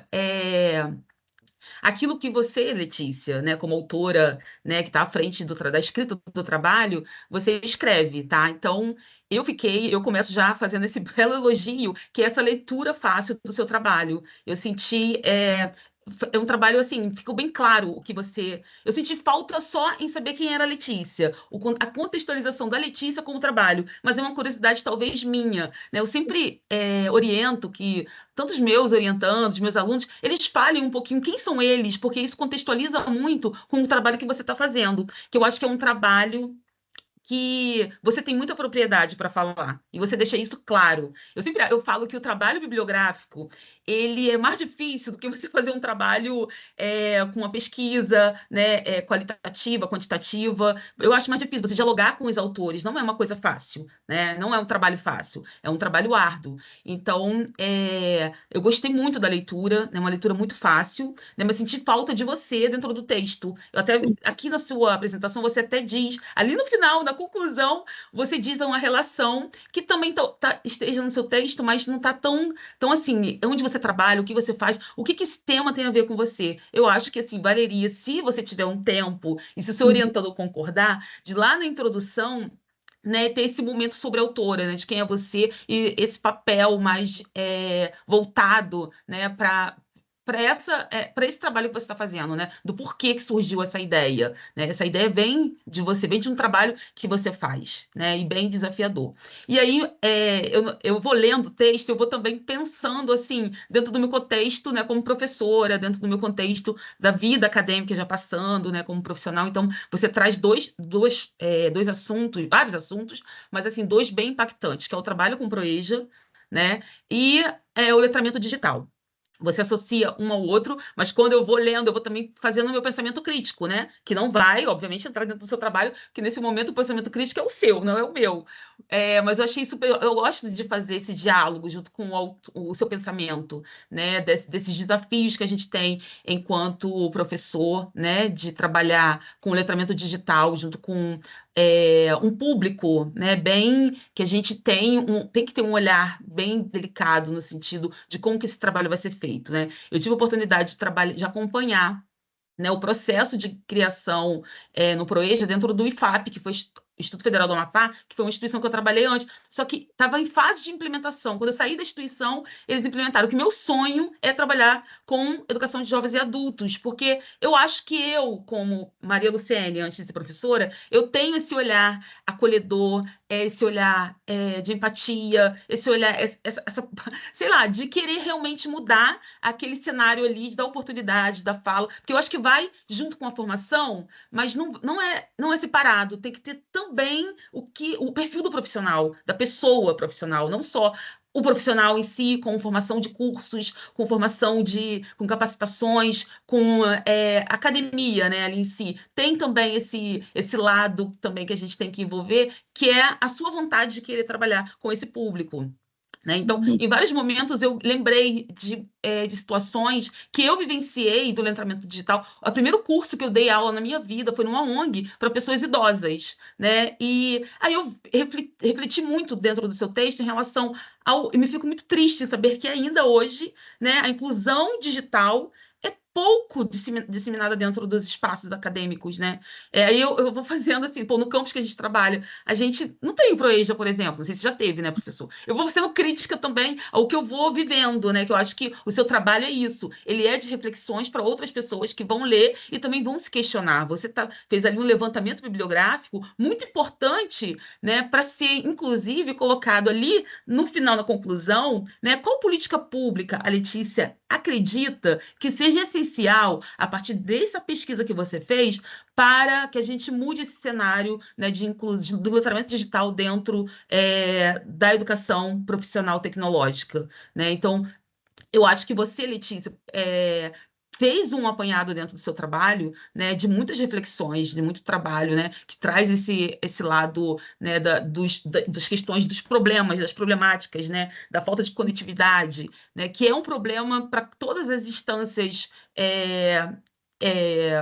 aquilo que você, Letícia, né, como autora, né, que está à frente da escrita do trabalho, você escreve, tá? Então, eu começo já fazendo esse belo elogio, que é essa leitura fácil do seu trabalho. Eu senti, é um trabalho assim, ficou bem claro o que você. Eu senti falta só em saber quem era a Letícia, a contextualização da Letícia com o trabalho, mas é uma curiosidade talvez minha, né? Eu sempre oriento que tanto os meus orientandos, meus alunos, eles falem um pouquinho quem são eles, porque isso contextualiza muito com o trabalho que você está fazendo, que eu acho que é um trabalho que você tem muita propriedade para falar e você deixa isso claro. Eu falo que o trabalho bibliográfico ele é mais difícil do que você fazer um trabalho com uma pesquisa, né, qualitativa, quantitativa. Eu acho mais difícil você dialogar com os autores. Não é uma coisa fácil, né? Não é um trabalho fácil, é um trabalho árduo. Então, eu gostei muito da leitura, é uma leitura muito fácil, né, mas senti falta de você dentro do texto. Eu até aqui na sua apresentação você até diz, ali no final, na conclusão, você diz uma relação que também esteja no seu texto, mas não está tão assim, onde você trabalha, o que você faz, o que esse tema tem a ver com você. Eu acho que assim, valeria, se você tiver um tempo, e se o seu orientador concordar, de lá na introdução, né, ter esse momento sobre a autora, né, de quem é você, e esse papel mais voltado, né, para esse trabalho que você está fazendo, né? Do porquê que surgiu essa ideia, né? Essa ideia vem de você, vem de um trabalho que você faz, né? E bem desafiador. E aí eu vou lendo o texto, eu vou também pensando assim, dentro do meu contexto, né? Como professora, dentro do meu contexto da vida acadêmica já passando, né? Como profissional. Então, você traz dois assuntos, vários assuntos, mas assim, dois bem impactantes, que é o trabalho com Proeja, né? E o letramento digital. Você associa um ao outro, mas quando eu vou lendo, eu vou também fazendo o meu pensamento crítico, né? Que não vai, obviamente, entrar dentro do seu trabalho, que nesse momento o pensamento crítico é o seu, não é o meu. Mas eu achei super. Eu gosto de fazer esse diálogo junto com o seu pensamento, né? Desses desafios que a gente tem enquanto professor, né? De trabalhar com o letramento digital junto com um público, né, bem que a gente tem que ter um olhar bem delicado no sentido de como que esse trabalho vai ser feito, né? Eu tive a oportunidade de acompanhar, né, o processo de criação no Proeja dentro do IFAP, que foi Instituto Federal do Amapá, que foi uma instituição que eu trabalhei antes, só que estava em fase de implementação. Quando eu saí da instituição, eles implementaram. Que meu sonho é trabalhar com educação de jovens e adultos, porque eu acho que eu, como Maria Luciene, antes de ser professora, eu tenho esse olhar acolhedor, esse olhar de empatia, esse olhar, sei lá, de querer realmente mudar aquele cenário ali, de dar oportunidade, da fala, porque eu acho que vai junto com a formação, mas não é separado, tem que ter também o perfil do profissional, da pessoa profissional, não só o profissional em si, com formação de cursos, com formação com capacitações, com academia, né, ali em si. Tem também esse lado também que a gente tem que envolver, que é a sua vontade de querer trabalhar com esse público. Né? Então, em vários momentos eu lembrei de situações que eu vivenciei do letramento digital. O primeiro curso que eu dei aula na minha vida foi numa ONG para pessoas idosas, né? E aí eu refleti muito dentro do seu texto em relação e me fico muito triste em saber que ainda hoje, né, a inclusão digital é pouco disseminada dentro dos espaços acadêmicos, né? Aí eu vou fazendo assim, no campus que a gente trabalha, a gente não tem o Proeja, por exemplo, não sei se já teve, né, professor? Eu vou sendo crítica também ao que eu vou vivendo, né? Que eu acho que o seu trabalho é isso, ele é de reflexões para outras pessoas que vão ler e também vão se questionar. Você fez ali um levantamento bibliográfico muito importante, né, para ser, inclusive, colocado ali no final, na conclusão, né? Qual política pública a Letícia acredita que seja essencial, a partir dessa pesquisa que você fez, para que a gente mude esse cenário, né, do letramento digital dentro da educação profissional tecnológica, né? Então, eu acho que você, Letícia, fez um apanhado dentro do seu trabalho, né, de muitas reflexões, de muito trabalho, né, que traz esse lado, né, das questões, dos problemas, das problemáticas, né, da falta de conectividade, né, que é um problema para todas as instâncias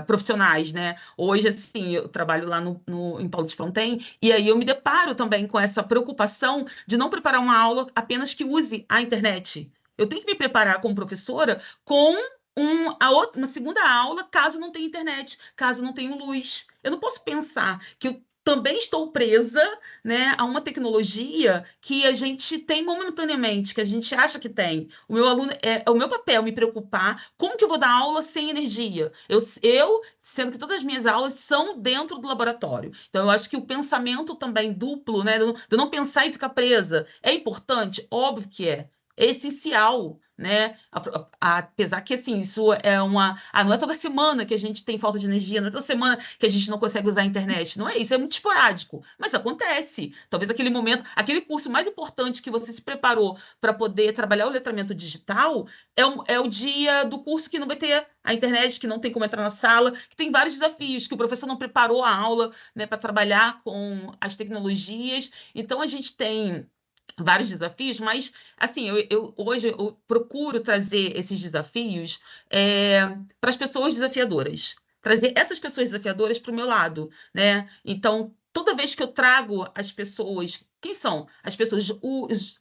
profissionais, né? Hoje, assim, eu trabalho lá em Paulo de Fronten, e aí eu me deparo também com essa preocupação de não preparar uma aula apenas que use a internet. Eu tenho que me preparar como professora com uma segunda aula, caso não tenha internet, caso não tenha luz. Eu não posso pensar que eu também estou presa, né, a uma tecnologia que a gente tem momentaneamente, que a gente acha que tem. O meu aluno é o meu papel me preocupar como que eu vou dar aula sem energia. Sendo que todas as minhas aulas são dentro do laboratório. Então, eu acho que o pensamento também duplo, né, de eu não pensar e ficar presa, é importante? Óbvio que é. é essencial, né? Apesar que, assim, isso é uma... não é toda semana que a gente tem falta de energia, não é toda semana que a gente não consegue usar a internet. Não é isso, é muito esporádico, mas acontece. Talvez aquele momento, aquele curso mais importante que você se preparou para poder trabalhar o letramento digital é o dia do curso que não vai ter a internet, que não tem como entrar na sala, que tem vários desafios, que o professor não preparou a aula, né, para trabalhar com as tecnologias. Então, a gente tem vários desafios, mas assim, hoje eu procuro trazer esses desafios para as pessoas desafiadoras, trazer essas pessoas desafiadoras para o meu lado, né? Então, toda vez que eu trago as pessoas, quem são as pessoas,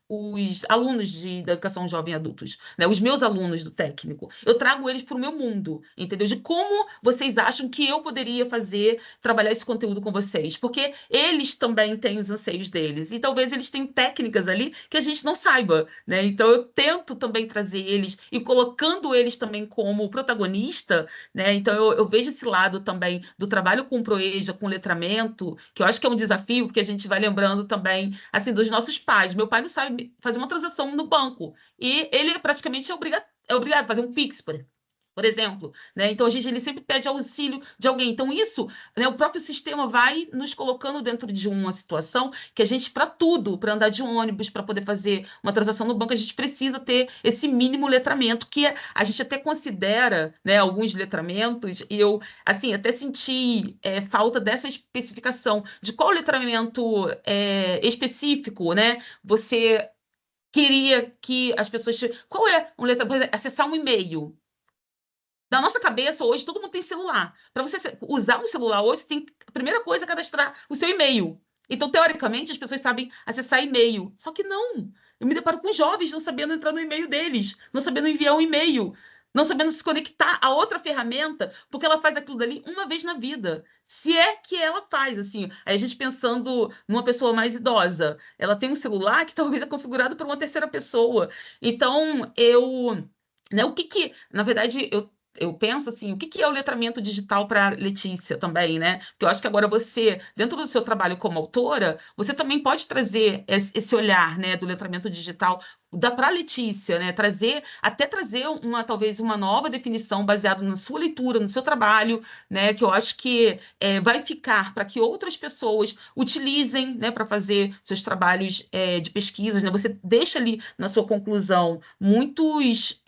os alunos da educação jovem e adultos, né? Os meus alunos do técnico, eu trago eles para o meu mundo, entendeu? De como vocês acham que eu poderia fazer, trabalhar esse conteúdo com vocês, porque eles também têm os anseios deles, e talvez eles tenham técnicas ali que a gente não saiba, né? Então eu tento também trazer eles e colocando eles também como protagonista, né? Então eu vejo esse lado também do trabalho com Proeja, com letramento, que eu acho que é um desafio, porque a gente vai lembrando também, assim, dos nossos pais. Meu pai não sabe fazer uma transação no banco, e ele praticamente é obrigado a fazer um Pix, por exemplo, né? Então, a gente ele sempre pede auxílio de alguém. Então, isso, né, o próprio sistema vai nos colocando dentro de uma situação que a gente, para tudo, para andar de ônibus, para poder fazer uma transação no banco, a gente precisa ter esse mínimo letramento, que a gente até considera, né, alguns letramentos, e eu, assim, até senti falta dessa especificação de qual letramento específico, né? Você queria que as pessoas... Qual é um letramento? Acessar um e-mail. Da nossa cabeça, hoje, todo mundo tem celular. Para você usar um celular hoje, você tem, a primeira coisa é cadastrar o seu e-mail. Então, teoricamente, as pessoas sabem acessar e-mail. Só que não. Eu me deparo com jovens não sabendo entrar no e-mail deles, não sabendo enviar um e-mail, não sabendo se conectar a outra ferramenta, porque ela faz aquilo dali uma vez na vida. Se é que ela faz, assim. Aí a gente pensando numa pessoa mais idosa, ela tem um celular que talvez é configurado para uma terceira pessoa. Então, né, na verdade, eu penso assim, o que é o letramento digital para Letícia também, né? Porque eu acho que agora você, dentro do seu trabalho como autora, você também pode trazer esse olhar, né, do letramento digital para a Letícia, né? Trazer talvez uma nova definição baseada na sua leitura, no seu trabalho, né? Que eu acho que vai ficar para que outras pessoas utilizem, né, para fazer seus trabalhos de pesquisas, né? Você deixa ali na sua conclusão muitas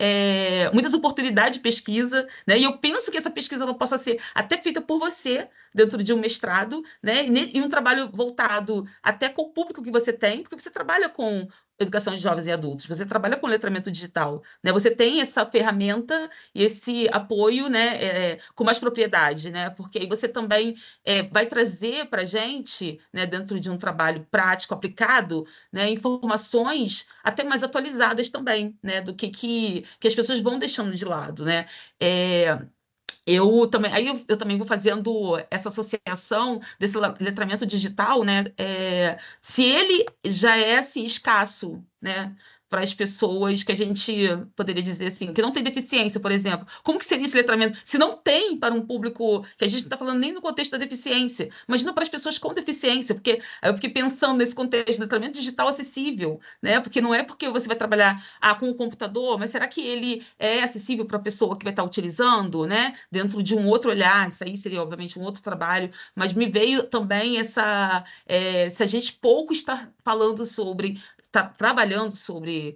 oportunidades de pesquisa, né? E eu penso que essa pesquisa não possa ser até feita por você dentro de um mestrado, né? E um trabalho voltado até com o público que você tem, porque você trabalha com educação de jovens e adultos, você trabalha com letramento digital, né? Você tem essa ferramenta e esse apoio, né, com mais propriedade, né? Porque aí você também vai trazer para a gente, né, dentro de um trabalho prático aplicado, né, informações até mais atualizadas também, né, do que as pessoas vão deixando de lado, né? Eu também vou fazendo essa associação desse letramento digital, né? Se ele já é assim, escasso, né? Para as pessoas que a gente poderia dizer assim, que não tem deficiência, por exemplo. Como que seria esse letramento? Se não tem para um público, que a gente não está falando nem no contexto da deficiência, imagina para as pessoas com deficiência, porque aí eu fiquei pensando nesse contexto, letramento digital acessível, né? Porque não é porque você vai trabalhar com o computador, mas será que ele é acessível para a pessoa que vai estar utilizando, né? Dentro de um outro olhar, isso aí seria, obviamente, um outro trabalho, mas me veio também se a gente pouco está falando sobre está trabalhando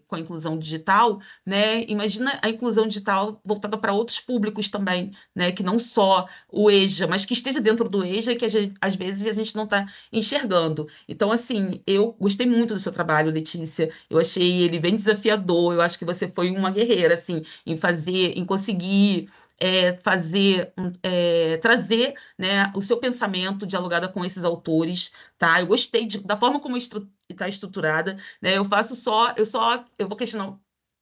com a inclusão digital, né? Imagina a inclusão digital voltada para outros públicos também, né? Que não só o EJA, mas que esteja dentro do EJA e que às vezes a gente não está enxergando. Então, assim, eu gostei muito do seu trabalho, Letícia. Eu achei ele bem desafiador. Eu acho que você foi uma guerreira, assim, em conseguir trazer, né, o seu pensamento dialogado com esses autores, tá? Eu gostei da forma como está estruturada, né? Eu vou questionar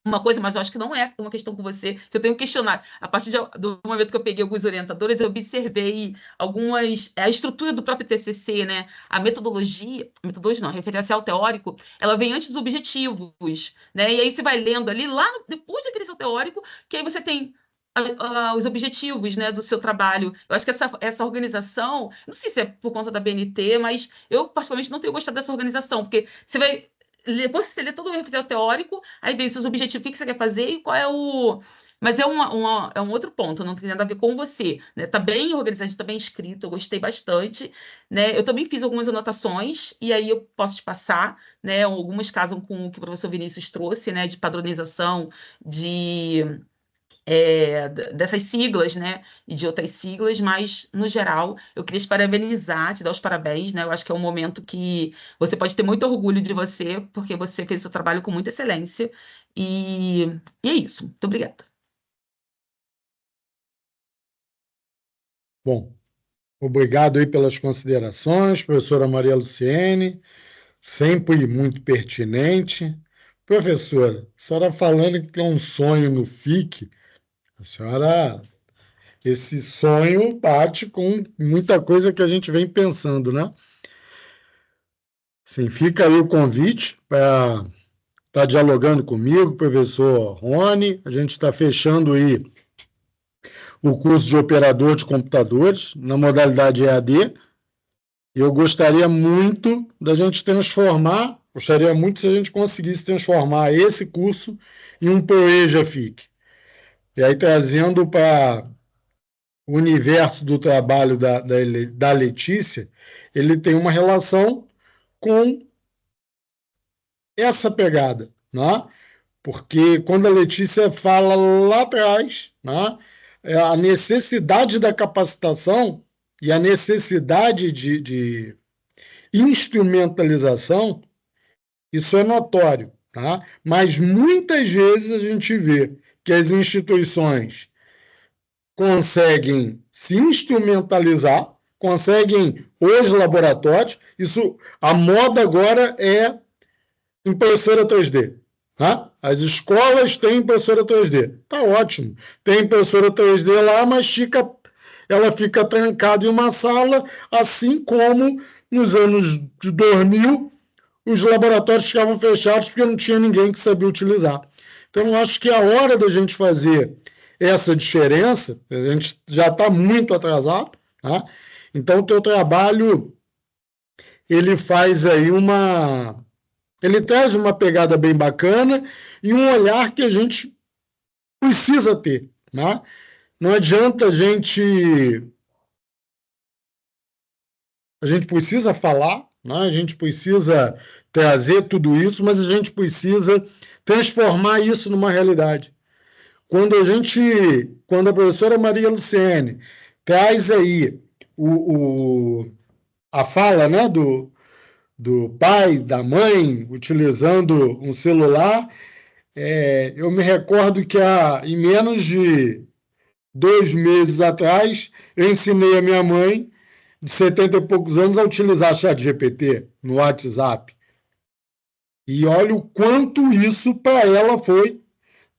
uma coisa, mas eu acho que não é uma questão com você, que eu tenho questionado. A partir do momento que eu peguei alguns orientadores, eu observei a estrutura do próprio TCC, né? A metodologia não, referencial teórico, ela vem antes dos objetivos, né? E aí você vai lendo ali, depois do referencial teórico, que aí você tem os objetivos, né, do seu trabalho. Eu acho que essa organização, não sei se é por conta da BNT, mas eu particularmente não tenho gostado dessa organização, porque você vai depois que você lê todo o referencial teórico, aí vem seus objetivos, o que você quer fazer e qual é o... Mas é um outro ponto, não tem nada a ver com você, né? Tá bem organizado, tá bem escrito, eu gostei bastante, né? Eu também fiz algumas anotações, e aí eu posso te passar, né? Algumas casam com o que o professor Vinícius trouxe, né? De padronização, dessas siglas, né, e de outras siglas, mas, no geral, eu queria te parabenizar, te dar os parabéns, né, eu acho que é um momento que você pode ter muito orgulho de você, porque você fez o seu trabalho com muita excelência, e, e é isso. Muito obrigada. Bom, obrigado aí pelas considerações, professora Maria Luciene, sempre muito pertinente. Professora, a senhora falando que tem um sonho no FIC, a senhora, esse sonho bate com muita coisa que a gente vem pensando, né? Sim, fica aí o convite para estar dialogando comigo, professor Rony. A gente está fechando aí o curso de operador de computadores na modalidade EAD. E eu gostaria muito da gente transformar, gostaria muito se a gente conseguisse transformar esse curso em um ProEja FIC. E aí, trazendo para o universo do trabalho da Letícia, ele tem uma relação com essa pegada, né? Porque quando a Letícia fala lá atrás, né, a necessidade da capacitação e a necessidade de instrumentalização, isso é notório, tá? Mas muitas vezes a gente vê que as instituições conseguem se instrumentalizar, conseguem os laboratórios, isso, a moda agora é impressora 3D. Tá? As escolas têm impressora 3D. Tá ótimo. Tem impressora 3D lá, mas ela fica trancada em uma sala, assim como nos anos de 2000 os laboratórios ficavam fechados porque não tinha ninguém que sabia utilizar. Então, eu acho que é a hora da gente fazer essa diferença, a gente já está muito atrasado, tá? Então, o teu trabalho, ele faz aí ele traz uma pegada bem bacana e um olhar que a gente precisa ter, né? Não adianta a gente precisa falar, né? A gente precisa trazer tudo isso, mas a gente precisa transformar isso numa realidade. Quando a professora Maria Luciene traz aí a fala, né, do pai, da mãe, utilizando um celular, eu me recordo que em menos de 2 meses atrás, eu ensinei a minha mãe, de 70 e poucos anos, a utilizar ChatGPT no WhatsApp. E olha o quanto isso para ela foi.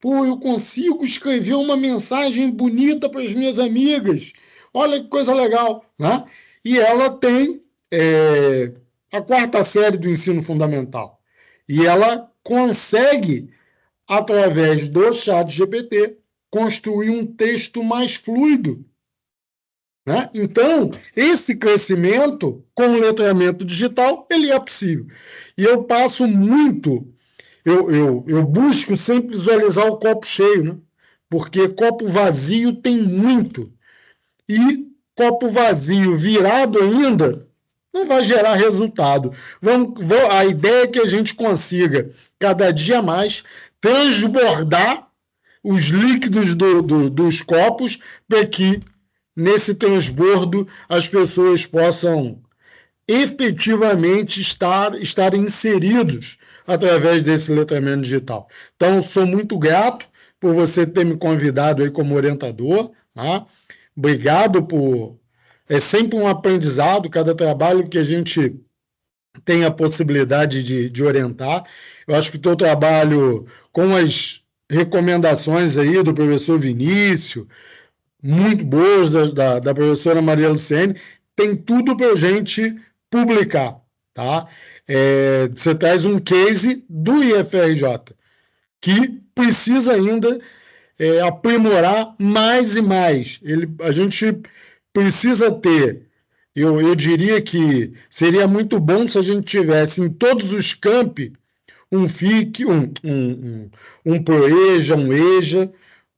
Pô, eu consigo escrever uma mensagem bonita para as minhas amigas. Olha que coisa legal, né? E ela tem a 4ª série do ensino fundamental. E ela consegue, através do ChatGPT, construir um texto mais fluido. Né? Então, esse crescimento com o letramento digital, ele é possível. E eu passo muito, eu busco sempre visualizar o copo cheio, né? Porque copo vazio tem muito. E copo vazio virado ainda não vai gerar resultado. A ideia é que a gente consiga, cada dia mais, transbordar os líquidos dos copos para que, nesse transbordo, as pessoas possam efetivamente estar inseridos através desse letramento digital. Então, sou muito grato por você ter me convidado aí como orientador. Tá? Obrigado por... É sempre um aprendizado, cada trabalho que a gente tem a possibilidade de orientar. Eu acho que o teu trabalho, com as recomendações aí do professor Vinícius, muito boas da professora Maria Luciene, tem tudo para a gente publicar. Tá? Você traz um case do IFRJ, que precisa ainda aprimorar mais e mais. A gente precisa ter, eu diria que seria muito bom se a gente tivesse em todos os campi um FIC, um ProEja, um EJA,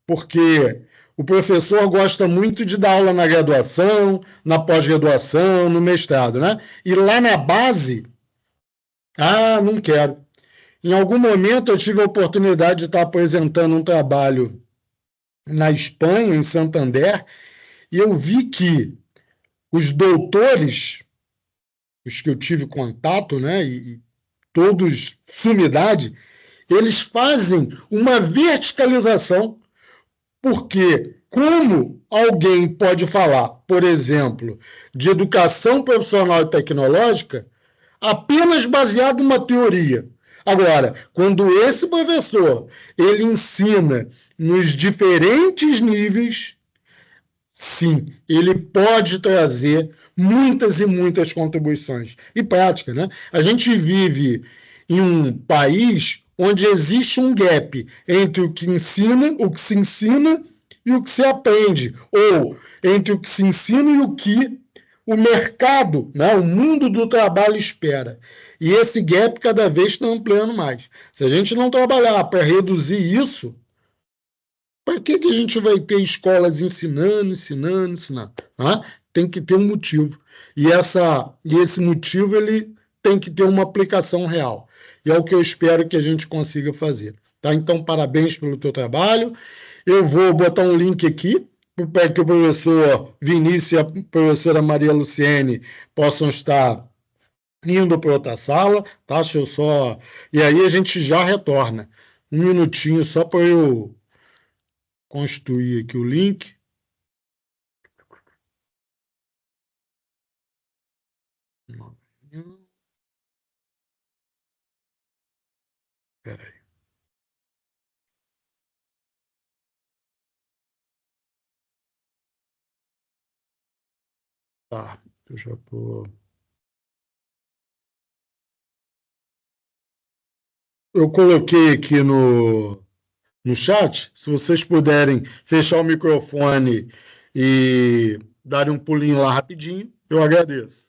porque o professor gosta muito de dar aula na graduação, na pós-graduação, no mestrado, né? E lá na base, não quero. Em algum momento eu tive a oportunidade de estar apresentando um trabalho na Espanha, em Santander, e eu vi que os doutores, os que eu tive contato, né, e todos sumidade, eles fazem uma verticalização, porque como alguém pode falar, por exemplo, de educação profissional e tecnológica, apenas baseado numa teoria. Agora, quando esse professor ele ensina nos diferentes níveis, sim, ele pode trazer muitas e muitas contribuições. E prática, né? A gente vive em um país onde existe um gap entre o que ensina, o que se ensina e o que se aprende, ou entre o que se ensina e o que o mercado, né, o mundo do trabalho espera. E esse gap cada vez está ampliando mais. Se a gente não trabalhar para reduzir isso, para que a gente vai ter escolas ensinando? Tá? Tem que ter um motivo. E esse motivo ele tem que ter uma aplicação real. E é o que eu espero que a gente consiga fazer. Tá? Então, parabéns pelo teu trabalho. Eu vou botar um link aqui para que o professor Vinícius e a professora Maria Luciene possam estar indo para outra sala, tá? Deixa eu só. E aí a gente já retorna. Um minutinho só para eu constituir aqui o link. Espera aí. Tá, eu já vou. Eu coloquei aqui no chat, se vocês puderem fechar o microfone e darem um pulinho lá rapidinho, eu agradeço.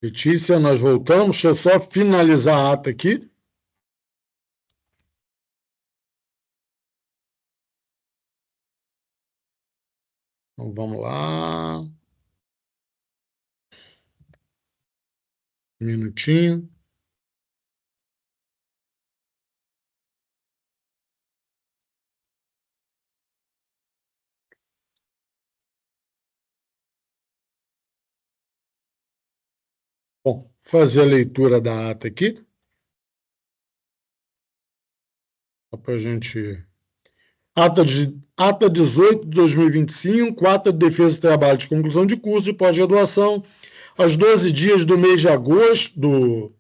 Letícia, nós voltamos. Deixa eu só finalizar a ata aqui. Então, vamos lá. Um minutinho. Bom, fazer a leitura da ata aqui. Só para a gente... Ata 18 de 2025, ata de defesa do trabalho de conclusão de curso de pós-graduação, aos 12 dias do mês de agosto,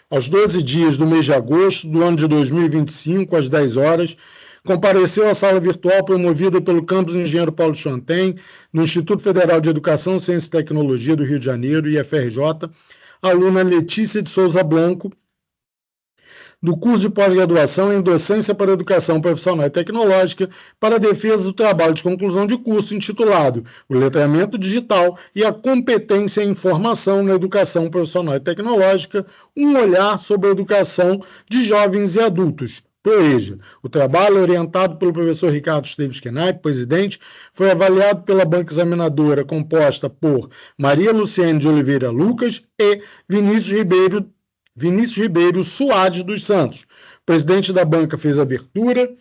aos 12 dias do mês de agosto do ano de 2025, às 10 horas, compareceu à sala virtual promovida pelo Campus Engenheiro Paulo Chantem, no Instituto Federal de Educação, Ciência e Tecnologia do Rio de Janeiro, IFRJ, a aluna Letícia de Souza Blanco, do curso de pós-graduação em Docência para Educação Profissional e Tecnológica para a defesa do trabalho de conclusão de curso intitulado O Letramento Digital e a Competência em Informação na Educação Profissional e Tecnológica, um olhar sobre a educação de jovens e adultos. ProEja. O trabalho, orientado pelo professor Ricardo Esteves Kenai, presidente, foi avaliado pela banca examinadora composta por Maria Luciene de Oliveira Lucas e Vinícius Ribeiro Soares dos Santos. O presidente da banca fez a abertura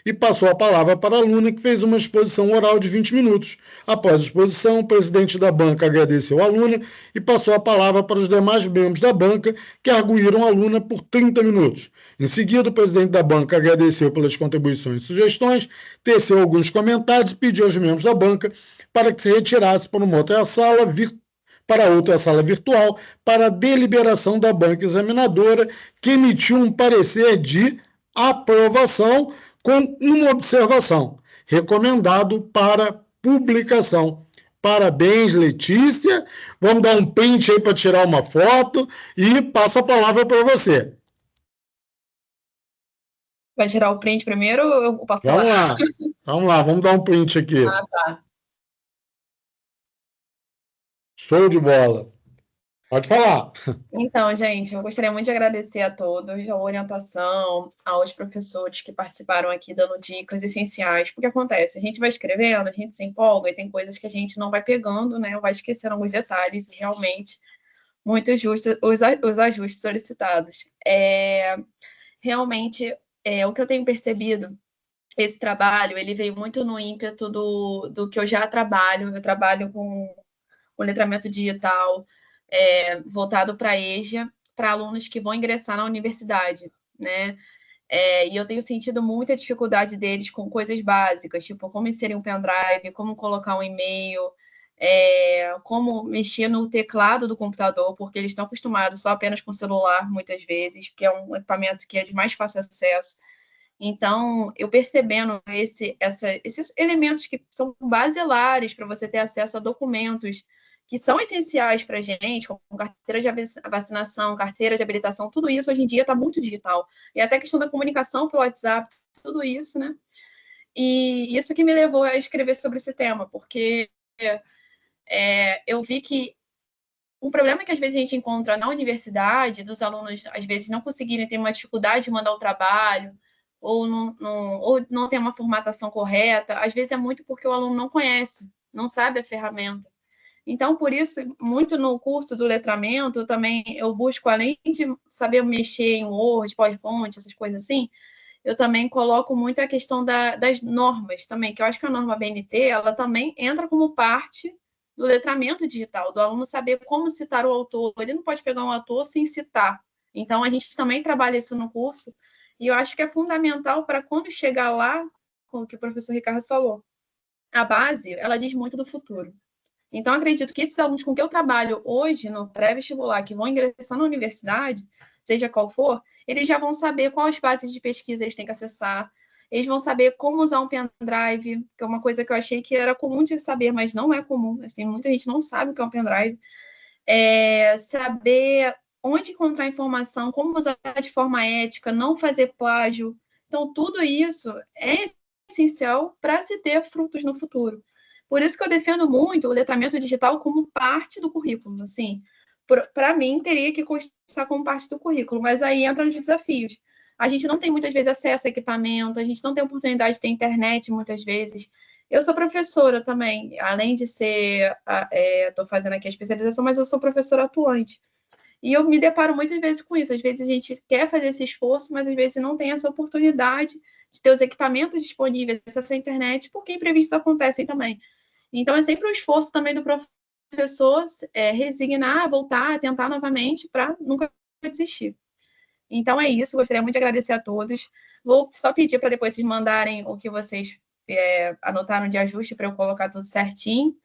e passou a palavra para a aluna, que fez uma exposição oral de 20 minutos. Após a exposição, o presidente da banca agradeceu a aluna e passou a palavra para os demais membros da banca, que arguíram a aluna por 30 minutos. Em seguida, o presidente da banca agradeceu pelas contribuições e sugestões, teceu alguns comentários e pediu aos membros da banca para que se retirasse para outra sala virtual, para a deliberação da banca examinadora, que emitiu um parecer de aprovação com uma observação, recomendado para publicação. Parabéns, Letícia. Vamos dar um print aí para tirar uma foto e passo a palavra para você. Vai tirar o print primeiro ou eu posso Vamos falar? lá, vamos lá, vamos dar um print aqui. Ah, tá. Show de bola. Pode falar. Então, gente, eu gostaria muito de agradecer a todos, a orientação, aos professores que participaram aqui dando dicas essenciais, porque acontece, a gente vai escrevendo, a gente se empolga e tem coisas que a gente não vai pegando, né, vai esquecendo alguns detalhes e realmente muito justos os ajustes solicitados. Realmente, o que eu tenho percebido, esse trabalho, ele veio muito no ímpeto do que eu já trabalho, eu trabalho com o letramento digital, voltado para a EJA, para alunos que vão ingressar na universidade, né? E eu tenho sentido muita dificuldade deles com coisas básicas, tipo como inserir um pendrive, como colocar um e-mail, como mexer no teclado do computador, porque eles estão acostumados só apenas com o celular, muitas vezes, porque é um equipamento que é de mais fácil acesso. Então, eu percebendo esses elementos que são basilares para você ter acesso a documentos que são essenciais para a gente, como carteira de vacinação, carteira de habilitação, tudo isso hoje em dia está muito digital. E até a questão da comunicação pelo WhatsApp, tudo isso, né? E isso que me levou a escrever sobre esse tema, porque eu vi que um problema que às vezes a gente encontra na universidade, dos alunos às vezes não conseguirem ter uma dificuldade de mandar o trabalho, ou não ter uma formatação correta, às vezes é muito porque o aluno não conhece, não sabe a ferramenta. Então, por isso, muito no curso do letramento, também eu busco, além de saber mexer em Word, PowerPoint, essas coisas assim, eu também coloco muito a questão das normas também, que eu acho que a norma BNT, ela também entra como parte do letramento digital, do aluno saber como citar o autor. Ele não pode pegar um autor sem citar. Então, a gente também trabalha isso no curso, e eu acho que é fundamental para quando chegar lá, com o que o professor Ricardo falou, a base, ela diz muito do futuro. Então, acredito que esses alunos com que eu trabalho hoje no pré-vestibular, que vão ingressar na universidade, seja qual for, eles já vão saber quais bases de pesquisa eles têm que acessar, eles vão saber como usar um pendrive, que é uma coisa que eu achei que era comum de saber, mas não é comum, assim, muita gente não sabe o que é um pendrive. Saber onde encontrar informação, como usar de forma ética, não fazer plágio. Então, tudo isso é essencial para se ter frutos no futuro. Por isso que eu defendo muito o letramento digital como parte do currículo, assim, para mim, teria que constar como parte do currículo, mas aí entram os desafios. A gente não tem muitas vezes acesso a equipamento, a gente não tem oportunidade de ter internet muitas vezes. Eu sou professora também, além de ser, estou fazendo aqui a especialização, mas eu sou professora atuante. E eu me deparo muitas vezes com isso. Às vezes a gente quer fazer esse esforço, mas às vezes não tem essa oportunidade de ter os equipamentos disponíveis, essa internet, porque imprevistos acontecem também. Então, é sempre um esforço também do professor resignar, voltar, tentar novamente, para nunca desistir. Então, é isso. Gostaria muito de agradecer a todos. Vou só pedir para depois vocês mandarem o que vocês anotaram de ajuste para eu colocar tudo certinho.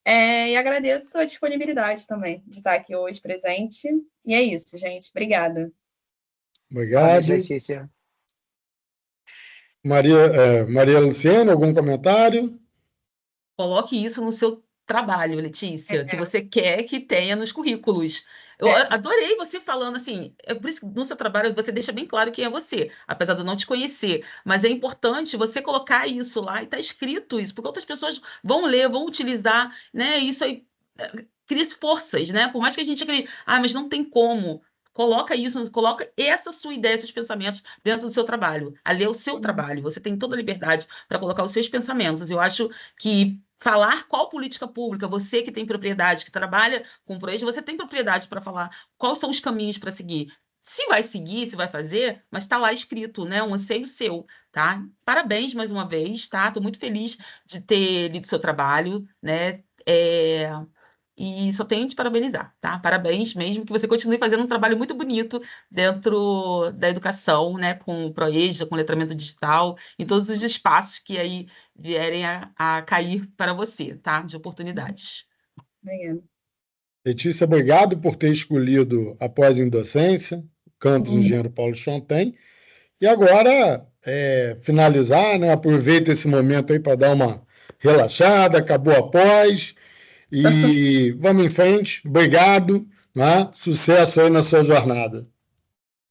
E agradeço a disponibilidade também de estar aqui hoje presente. E é isso, gente. Obrigada. Obrigado. Letícia. Maria Luciana, algum comentário? Coloque isso no seu trabalho, Letícia, que você quer que tenha nos currículos. Eu adorei você falando assim, é por isso que no seu trabalho você deixa bem claro quem é você, apesar de eu não te conhecer, mas é importante você colocar isso lá e tá escrito isso, porque outras pessoas vão ler, vão utilizar, né? Isso aí cria forças, né? Por mais que a gente acredite, mas não tem como. Coloca isso, coloca essa sua ideia, seus pensamentos dentro do seu trabalho. Ali é o seu trabalho, você tem toda a liberdade para colocar os seus pensamentos. Eu acho que falar qual política pública, você que tem propriedade, que trabalha com projeto, você tem propriedade para falar quais são os caminhos para seguir. Se vai seguir, se vai fazer, mas está lá escrito, né? Um anseio seu, tá? Parabéns mais uma vez, tá? Estou muito feliz de ter lido seu trabalho, né? E só tenho de parabenizar, tá? Parabéns mesmo, que você continue fazendo um trabalho muito bonito dentro da educação, né? Com o ProEja, com o letramento digital, em todos os espaços que aí vierem a cair para você, tá? De oportunidades. Obrigada. Letícia, obrigado por ter escolhido a pós-docência, Campus Engenheiro Paulo Champagne. E agora, finalizar, né? Aproveita esse momento aí para dar uma relaxada, acabou a pós. E vamos em frente. Obrigado, né? Sucesso aí na sua jornada.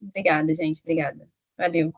Obrigada, gente. Obrigada. Valeu.